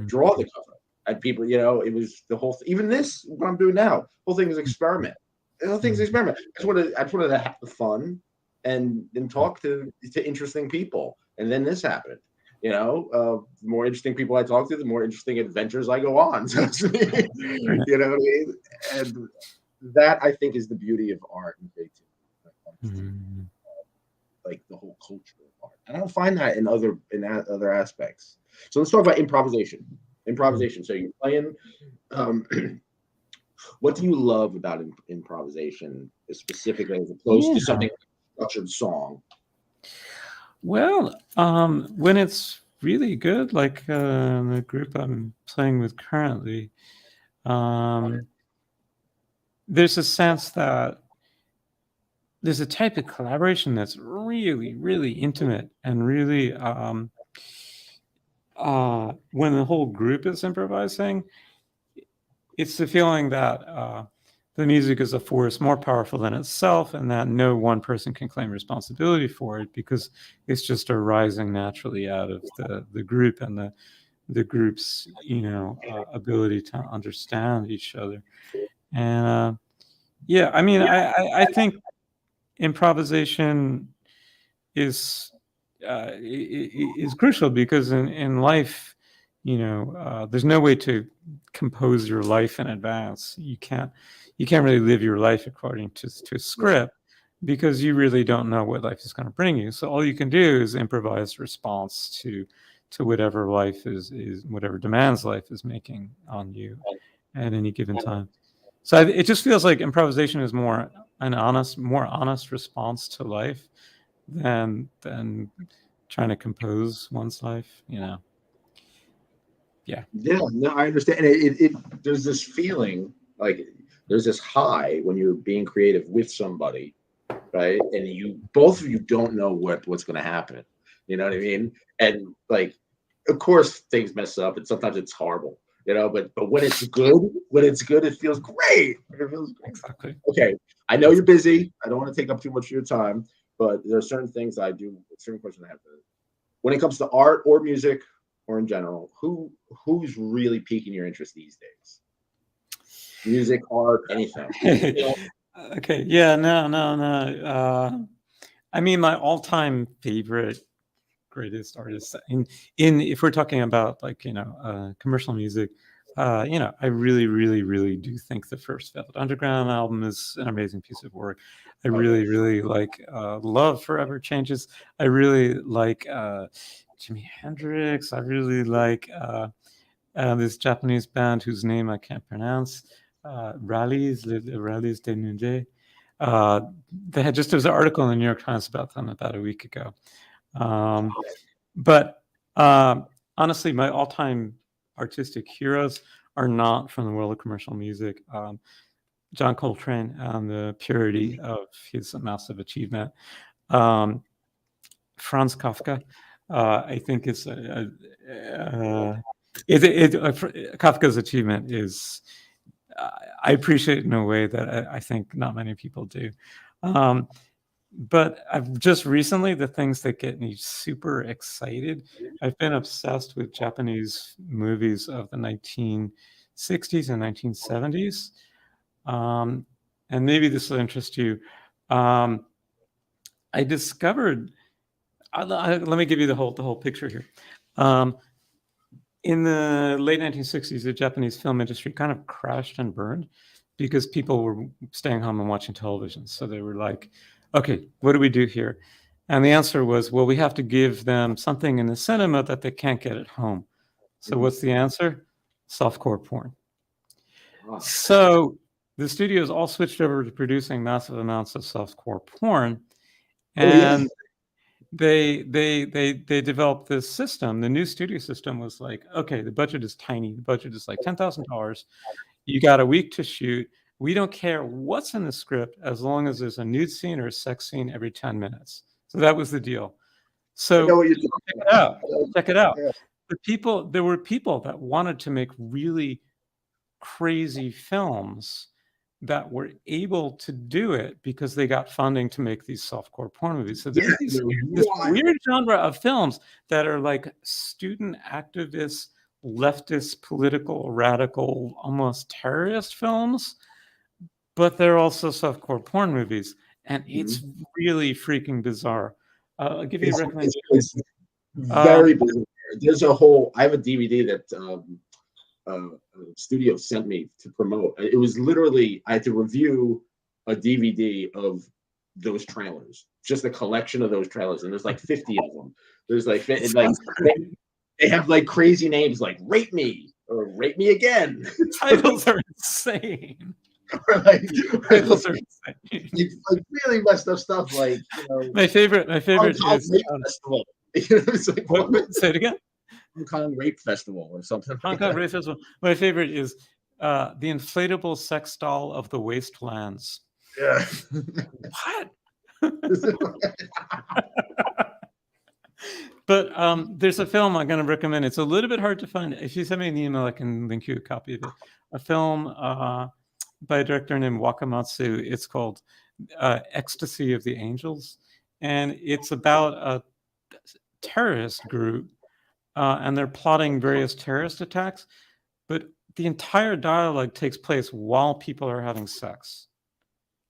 draw the cover. I had people, it was the whole even this what I'm doing now, whole thing is experiment. The whole thing's experiment. I just wanted to have the fun and talk to interesting people. And then this happened. The more interesting people I talk to, the more interesting adventures I go on. So you know what I mean? And that I think is the beauty of art and creativity. Like the whole culture of art. And I don't find that in other aspects. So let's talk about improvisation. Improvisation. So you're playing. What do you love about improvisation, specifically as opposed to something like a structured song? Well, when it's really good, like the group I'm playing with currently, there's a sense that there's a type of collaboration that's really, really intimate and really when the whole group is improvising, it's the feeling that the music is a force more powerful than itself, and that no one person can claim responsibility for it because it's just arising naturally out of the group and the group's ability to understand each other. And yeah, I mean, I think improvisation is is crucial because in life, there's no way to compose your life in advance. You can't really live your life according to a script because you really don't know what life is going to bring you. So all you can do is improvise response to whatever life is whatever demands life is making on you at any given time. So it just feels like improvisation is more honest response to life than trying to compose one's life. Yeah. Yeah, no, I understand. It there's this feeling like there's this high when you're being creative with somebody, right? And you both of you don't know what's going to happen. You know what I mean? And like, of course, things mess up, and sometimes it's horrible. But when it's good, it feels great. It feels great. Exactly. Okay, I know you're busy. I don't want to take up too much of your time, but there are certain things I do. Certain questions I have to. When it comes to art or music or in general, who's really piquing your interest these days? Music, art, anything. Okay. Yeah. No. I mean, my all-time favorite greatest artists in if we're talking about like commercial music, I really, really, really do think the first Velvet Underground album is an amazing piece of work. I really, really like Love Forever Changes. I really like Jimi Hendrix. I really like this Japanese band whose name I can't pronounce. Rallies de Nunde. There was an article in the New York Times about them about a week ago. But honestly, my all-time artistic heroes are not from the world of commercial music. John Coltrane and the purity of his massive achievement. Franz Kafka, I think Kafka's achievement is. I appreciate it in a way that I think not many people do. But I've just recently, the things that get me super excited, I've been obsessed with Japanese movies of the 1960s and 1970s. And maybe this will interest you. I discovered, let me give you the whole picture here. In the late 1960s, the Japanese film industry kind of crashed and burned because people were staying home and watching television. So they were like, okay, what do we do here? And the answer was, well, we have to give them something in the cinema that they can't get at home. So what's the answer? Softcore porn. Wow. So the studios all switched over to producing massive amounts of softcore porn. And they developed this system. The new studio system was like, okay, the budget is tiny. The budget is like $10,000. You got a week to shoot. We don't care what's in the script as long as there's a nude scene or a sex scene every 10 minutes. So that was the deal. I know So what you're check it out. Check it out. Yeah. There were people that wanted to make really crazy films that were able to do it because they got funding to make these softcore porn movies. So there's this weird genre of films that are like student activists, leftist, political, radical, almost terrorist films, but they're also softcore porn movies. And it's really freaking bizarre. I'll give you a recommendation. It's very bizarre. I have a DVD that studio sent me to promote. It was literally, I had to review a DVD of those trailers, just a collection of those trailers, and there's like 50 of them. There's like they have like crazy names like "Rape Me" or "Rape Me Again." The titles are insane. Titles are insane. Like really messed up stuff. Like my favorite is Festival. It's like, say it again. Hong Kong Rape Festival or something. Hong Kong Rape Festival. My favorite is the inflatable sex doll of the wastelands. Yeah. What? But there's a film I'm going to recommend. It's a little bit hard to find. If you send me an email, I can link you a copy of it. A film by a director named Wakamatsu. It's called Ecstasy of the Angels. And it's about a terrorist group, and they're plotting various terrorist attacks. But the entire dialogue takes place while people are having sex.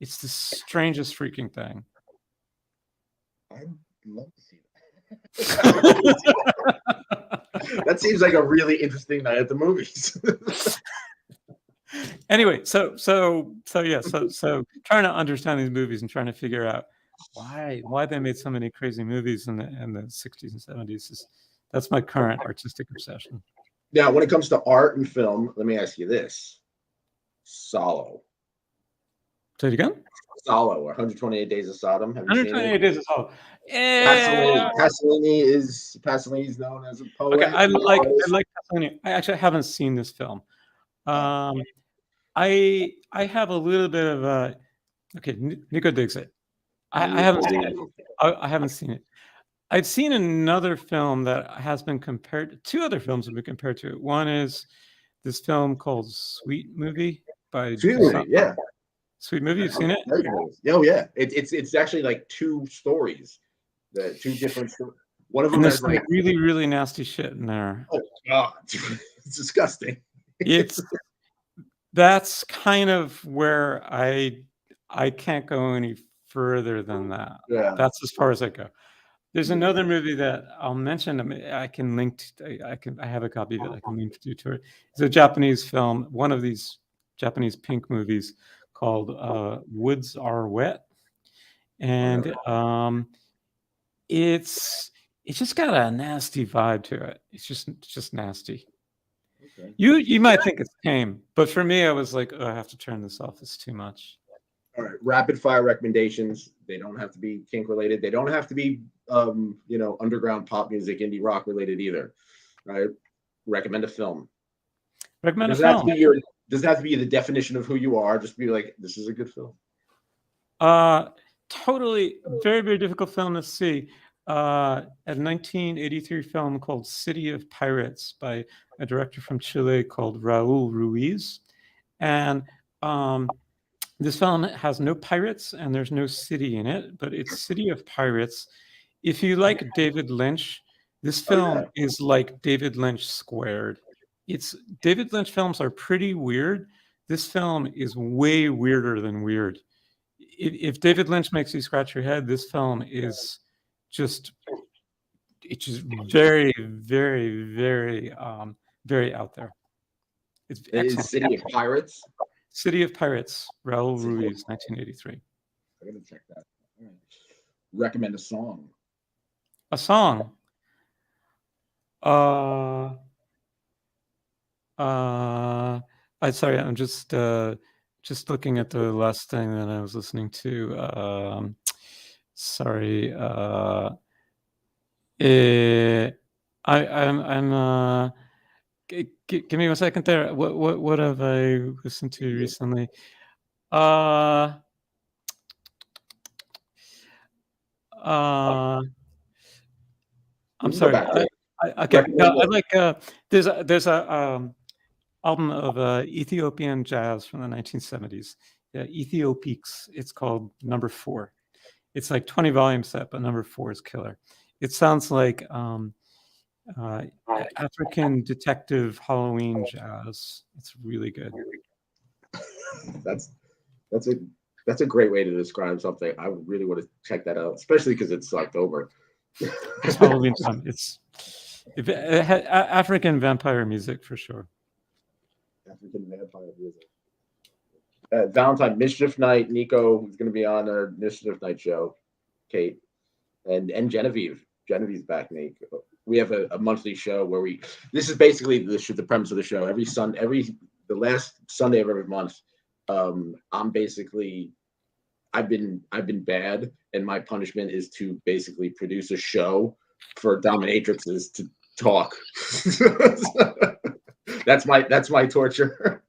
It's the strangest freaking thing. I'd love to see that. That seems like a really interesting night at the movies. Anyway, so trying to understand these movies and trying to figure out why they made so many crazy movies in the 60s and 70s that's my current artistic obsession. Now, when it comes to art and film, let me ask you this: Solo. Say it again. Solo, 128 Days of Sodom. Have you 128 Days of Sodom. Pasolini is known as a poet. Okay, I like Pasolini. I actually haven't seen this film. I have a little bit of a Nico digs it. I haven't seen it. I haven't seen it. I've seen another film that has been compared. Two other films have been compared to it. One is this film called Sweet Movie by Sweet Movie. Yeah. Sweet Movie. You've seen it? Oh yeah. It's actually like two stories, two different stories. One of them has like really, really nasty shit in there. Oh God, it's disgusting. That's kind of where I can't go any further than that. Yeah. That's as far as I go. There's another movie that I'll mention. I can link. I have a copy of it. I can link to it. It's a Japanese film. One of these Japanese pink movies called "Woods Are Wet," and it's just got a nasty vibe to it. It's just nasty. Okay. You might think it's tame, but for me, I was like, I have to turn this off. It's too much. All right, rapid fire recommendations. They don't have to be kink related. They don't have to be underground pop music, indie rock related either. Right? Recommend a film. Recommend a film. Does it have to be the definition of who you are? Just be like, this is a good film. Totally, very, very difficult film to see. A 1983 film called City of Pirates by a director from Chile called Raul Ruiz. And this film has no pirates and there's no city in it, but it's City of Pirates. If you like David Lynch, this film is like David Lynch squared. David Lynch films are pretty weird. This film is way weirder than weird. If David Lynch makes you scratch your head, this film is just very, very, very, very out there. It's excellent. City of Pirates. City of Pirates, Raul Ruiz, 1983. I'm gonna check that. All right. Recommend a song. A song. I'm sorry. I'm just looking at the last thing that I was listening to. Sorry. I'm. Give me 1 second there. What have I listened to recently? I'm sorry. Okay. No, I like. There's a album of Ethiopian jazz from the 1970s. Yeah, Ethiopiques. It's called Number 4. It's like 20 volume set, but Number 4 is killer. It sounds like African detective Halloween jazz. It's really good. That's a great way to describe something. I really want to check that out, especially because it's October. It's Halloween time. It's African vampire music for sure. African vampire music. Valentine Mischief Night. Nico is going to be on our Mischief Night show. Kate and Genevieve. Genevieve's back, Nico. We have a monthly show where this is basically the premise of the show. The last Sunday of every month, I've been bad, and my punishment is to basically produce a show for dominatrixes to talk. That's my torture.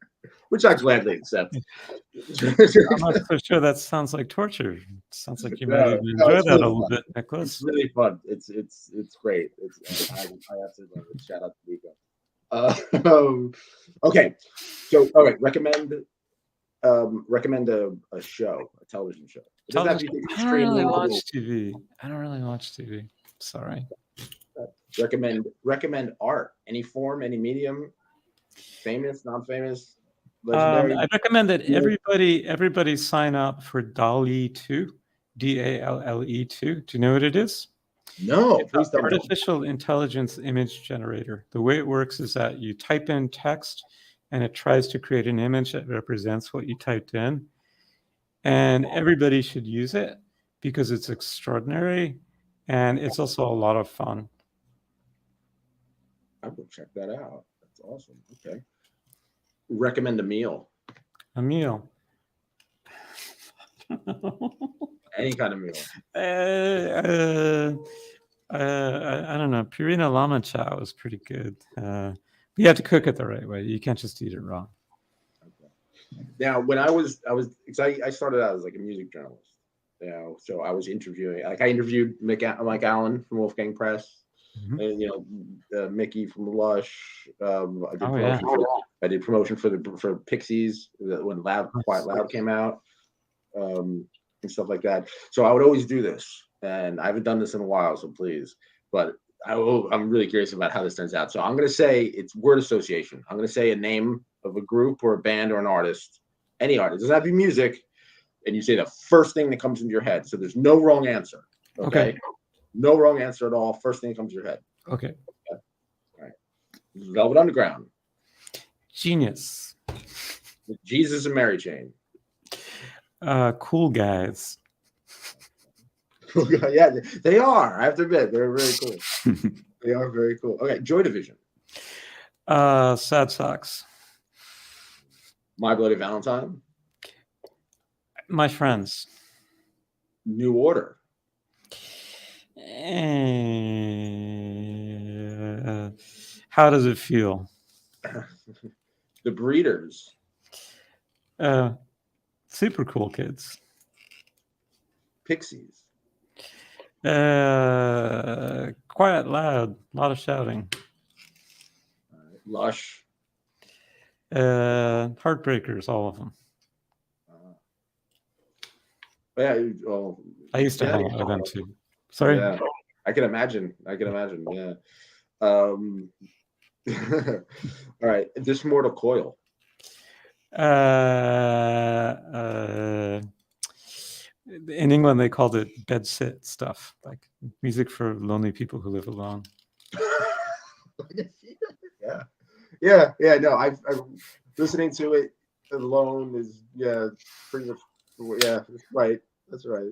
which I gladly accept. I'm not so sure that sounds like torture. It sounds like you might even No, enjoy it's that really a little fun. bit, It's Nicholas. really fun. It's great. I absolutely love it. Shout out to Nico. Okay, so all right, recommend a show, a television show. It doesn't have to Television. be I don't really extremely watch TV. I don't really watch TV. Sorry. recommend art, any form, any medium, famous, non-famous, legendary. I recommend that Yeah. everybody sign up for DALL-E 2, DALLE 2. Do you know what it is? No, It's an please tell me. artificial intelligence image generator. The way it works is that you type in text and it tries to create an image that represents what you typed in. And everybody should use it because it's extraordinary and it's also a lot of fun. I will check that out. That's awesome. Okay. Recommend a meal, A meal. any kind of meal. I don't know. Purina llama chow is pretty good. You have to cook it the right way. You can't just eat it raw. Okay. Now, when because I started out as like a music journalist, so I was interviewing, like I interviewed Mike Allen from Wolfgang Press, Mhm. and Mickey from Lush. Oh, yeah. I did promotion for Pixies when Quiet Loud came out, and stuff like that. So I would always do this, and I haven't done this in a while, so please. But I'm really curious about how this turns out. So I'm going to say it's word association. I'm going to say a name of a group or a band or an artist, any artist. It doesn't have to be music, and you say the first thing that comes into your head. So there's no wrong answer. Okay. No wrong answer at all. First thing that comes to your head. Okay. All right. Velvet Underground. Genius. Jesus and Mary Chain. Cool guys. Yeah, they are. I have to admit, they're very cool. They are very cool. Okay, Joy Division. Sad Socks. My Bloody Valentine. My friends. New Order. How does it feel? The Breeders. Super cool kids. Pixies. Quiet loud, a lot of shouting. Lush. Heartbreakers, all of them. Yeah, well, I used to hang out with them too. Sorry. Yeah, I can imagine. Yeah. All right, this Mortal Coil. In England, they called it bed sit stuff, like music for lonely people who live alone. Yeah. No, I'm listening to it alone is pretty much right. That's right.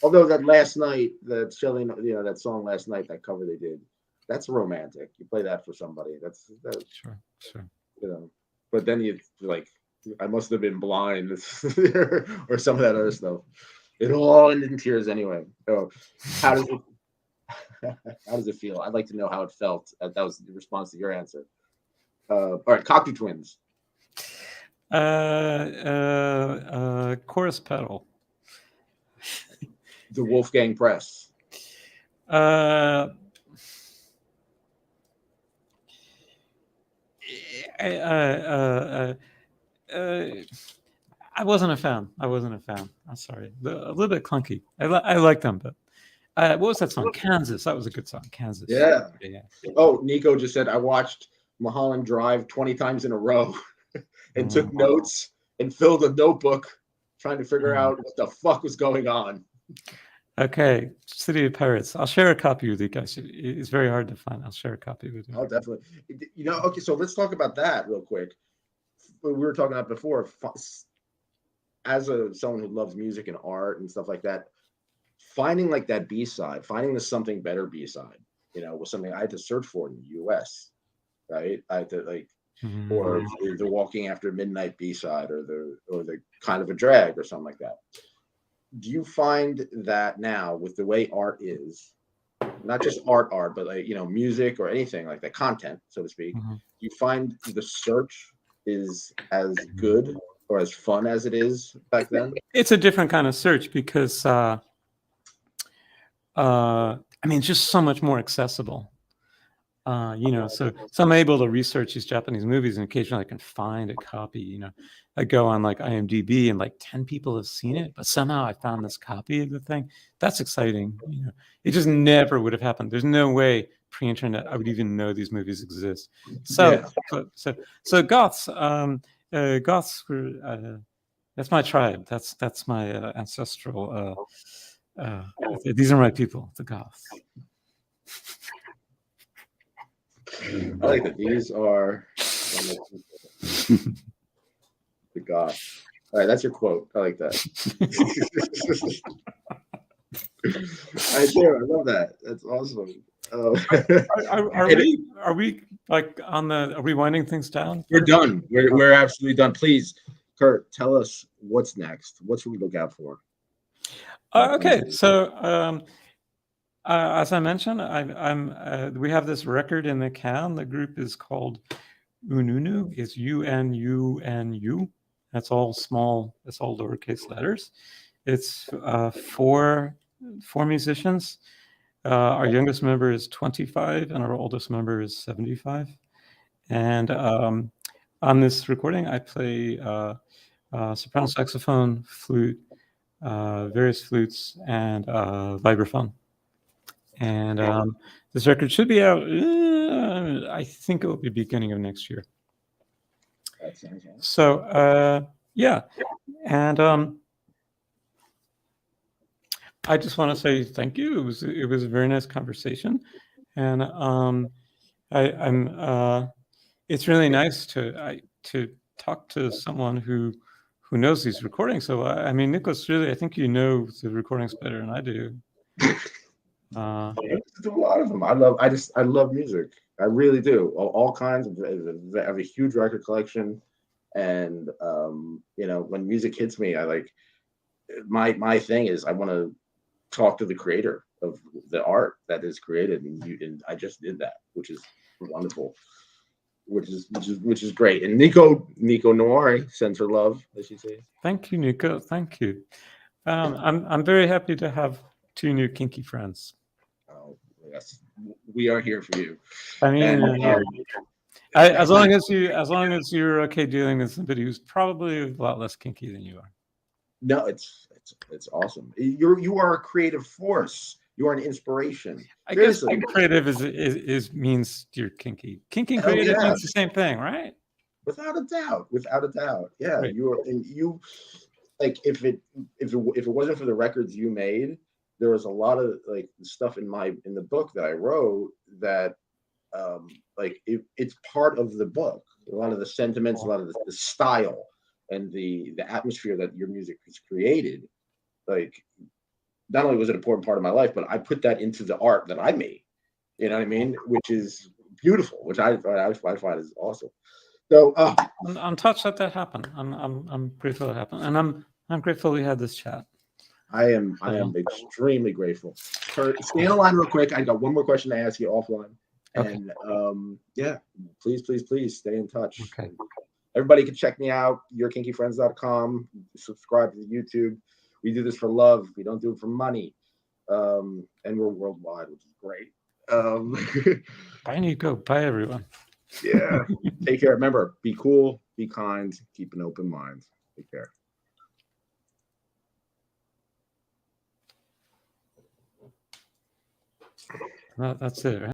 Although that last night, that Shelly, that song last night, that cover they did, that's romantic. You play that for somebody. That's Sure. But then you like, I must have been blind, or some of that other stuff. It all ended in tears anyway. So, how does it feel? I'd like to know how it felt. That was the response to your answer. All right, Cocteau Twins. Chorus pedal. The Wolfgang Press. I wasn't a fan. I'm sorry. A little bit clunky. I like them, but what was that song? Kansas. That was a good song. Kansas. Yeah. Yeah. Oh, Nico just said, I watched Mulholland Drive 20 times in a row and took notes and filled a notebook trying to figure out what the fuck was going on. Okay, City of Pirates. I'll share a copy with you guys. It's very hard to find. I'll share a copy with you. Oh, definitely. Okay, so let's talk about that real quick. We were talking about before, as someone who loves music and art and stuff like that, finding like that B-side, finding the something better B-side, was something I had to search for in the US, right? I had to or the Walking After Midnight B-side, or the Kind of a Drag or something like that. Do you find that now, with the way art is, not just art, but music or anything like that, content, so to speak, you find the search is as good or as fun as it is back then? It's a different kind of search because I mean, just so much more accessible. So I'm able to research these Japanese movies, and occasionally I can find a copy. I go on like IMDb, and like 10 people have seen it, but somehow I found this copy of the thing. That's exciting. It just never would have happened. There's no way pre-internet I would even know these movies exist. So, so goths, goths were. That's my tribe. That's my ancestral. These are my people, the goths. I like that. These are the goth. All right, that's your quote. I like that. I do. I love that. That's awesome. Are we like on the? Are we winding things down? We're done. We're absolutely done. Please, Kurt, tell us what's next. What should we look out for? Okay, so as I mentioned, we have this record in the can. The group is called Ununu. It's UNUNU. That's all small. It's all lowercase letters. It's four musicians. Our youngest member is 25, and our oldest member is 75. And on this recording, I play soprano saxophone, flute, various flutes, and vibraphone. And this record should be out. I think it will be beginning of next year. That sounds awesome. So yeah, and I just want to say thank you. It was a very nice conversation, and it's really nice to talk to someone who knows these recordings. So I mean, Nicholas, really, I think you know the recordings better than I do. I do a lot of them. I love music. I really do. All kinds. I have a huge record collection, and when music hits me, I like my thing is I want to talk to the creator of the art that is created, and I just did that, which is wonderful, which is great. And Nico Noiri sends her love, as she says. Thank you, Nico. Thank you. I'm very happy to have 2 new kinky friends. Oh yes, we are here for you. I mean, as long as you're okay dealing with somebody who's probably a lot less kinky than you are. No, it's awesome. You are a creative force. You are an inspiration. I guess creative is means you're kinky. Kinky and creative means the same thing, right? Without a doubt. Yeah, right. You like if it wasn't for the records you made, there was a lot of like stuff in the book that I wrote that it's part of the book. A lot of the sentiments, a lot of the style, and the atmosphere that your music has created. Like, not only was it an important part of my life, but I put that into the art that I made. You know what I mean? Which is beautiful, which I find is awesome. So I'm touched that happened. I'm grateful it happened, and I'm grateful we had this chat. I am extremely grateful. Kurt, stay on the line real quick. I got one more question to ask you offline. Okay. And yeah, please stay in touch. Okay. Everybody can check me out, yourkinkyfriends.com. Subscribe to the YouTube. We do this for love. We don't do it for money. And we're worldwide, which is great. Bye, Nico. Bye, everyone. Yeah. Take care. Remember, be cool, be kind, keep an open mind. Take care. That's it, right?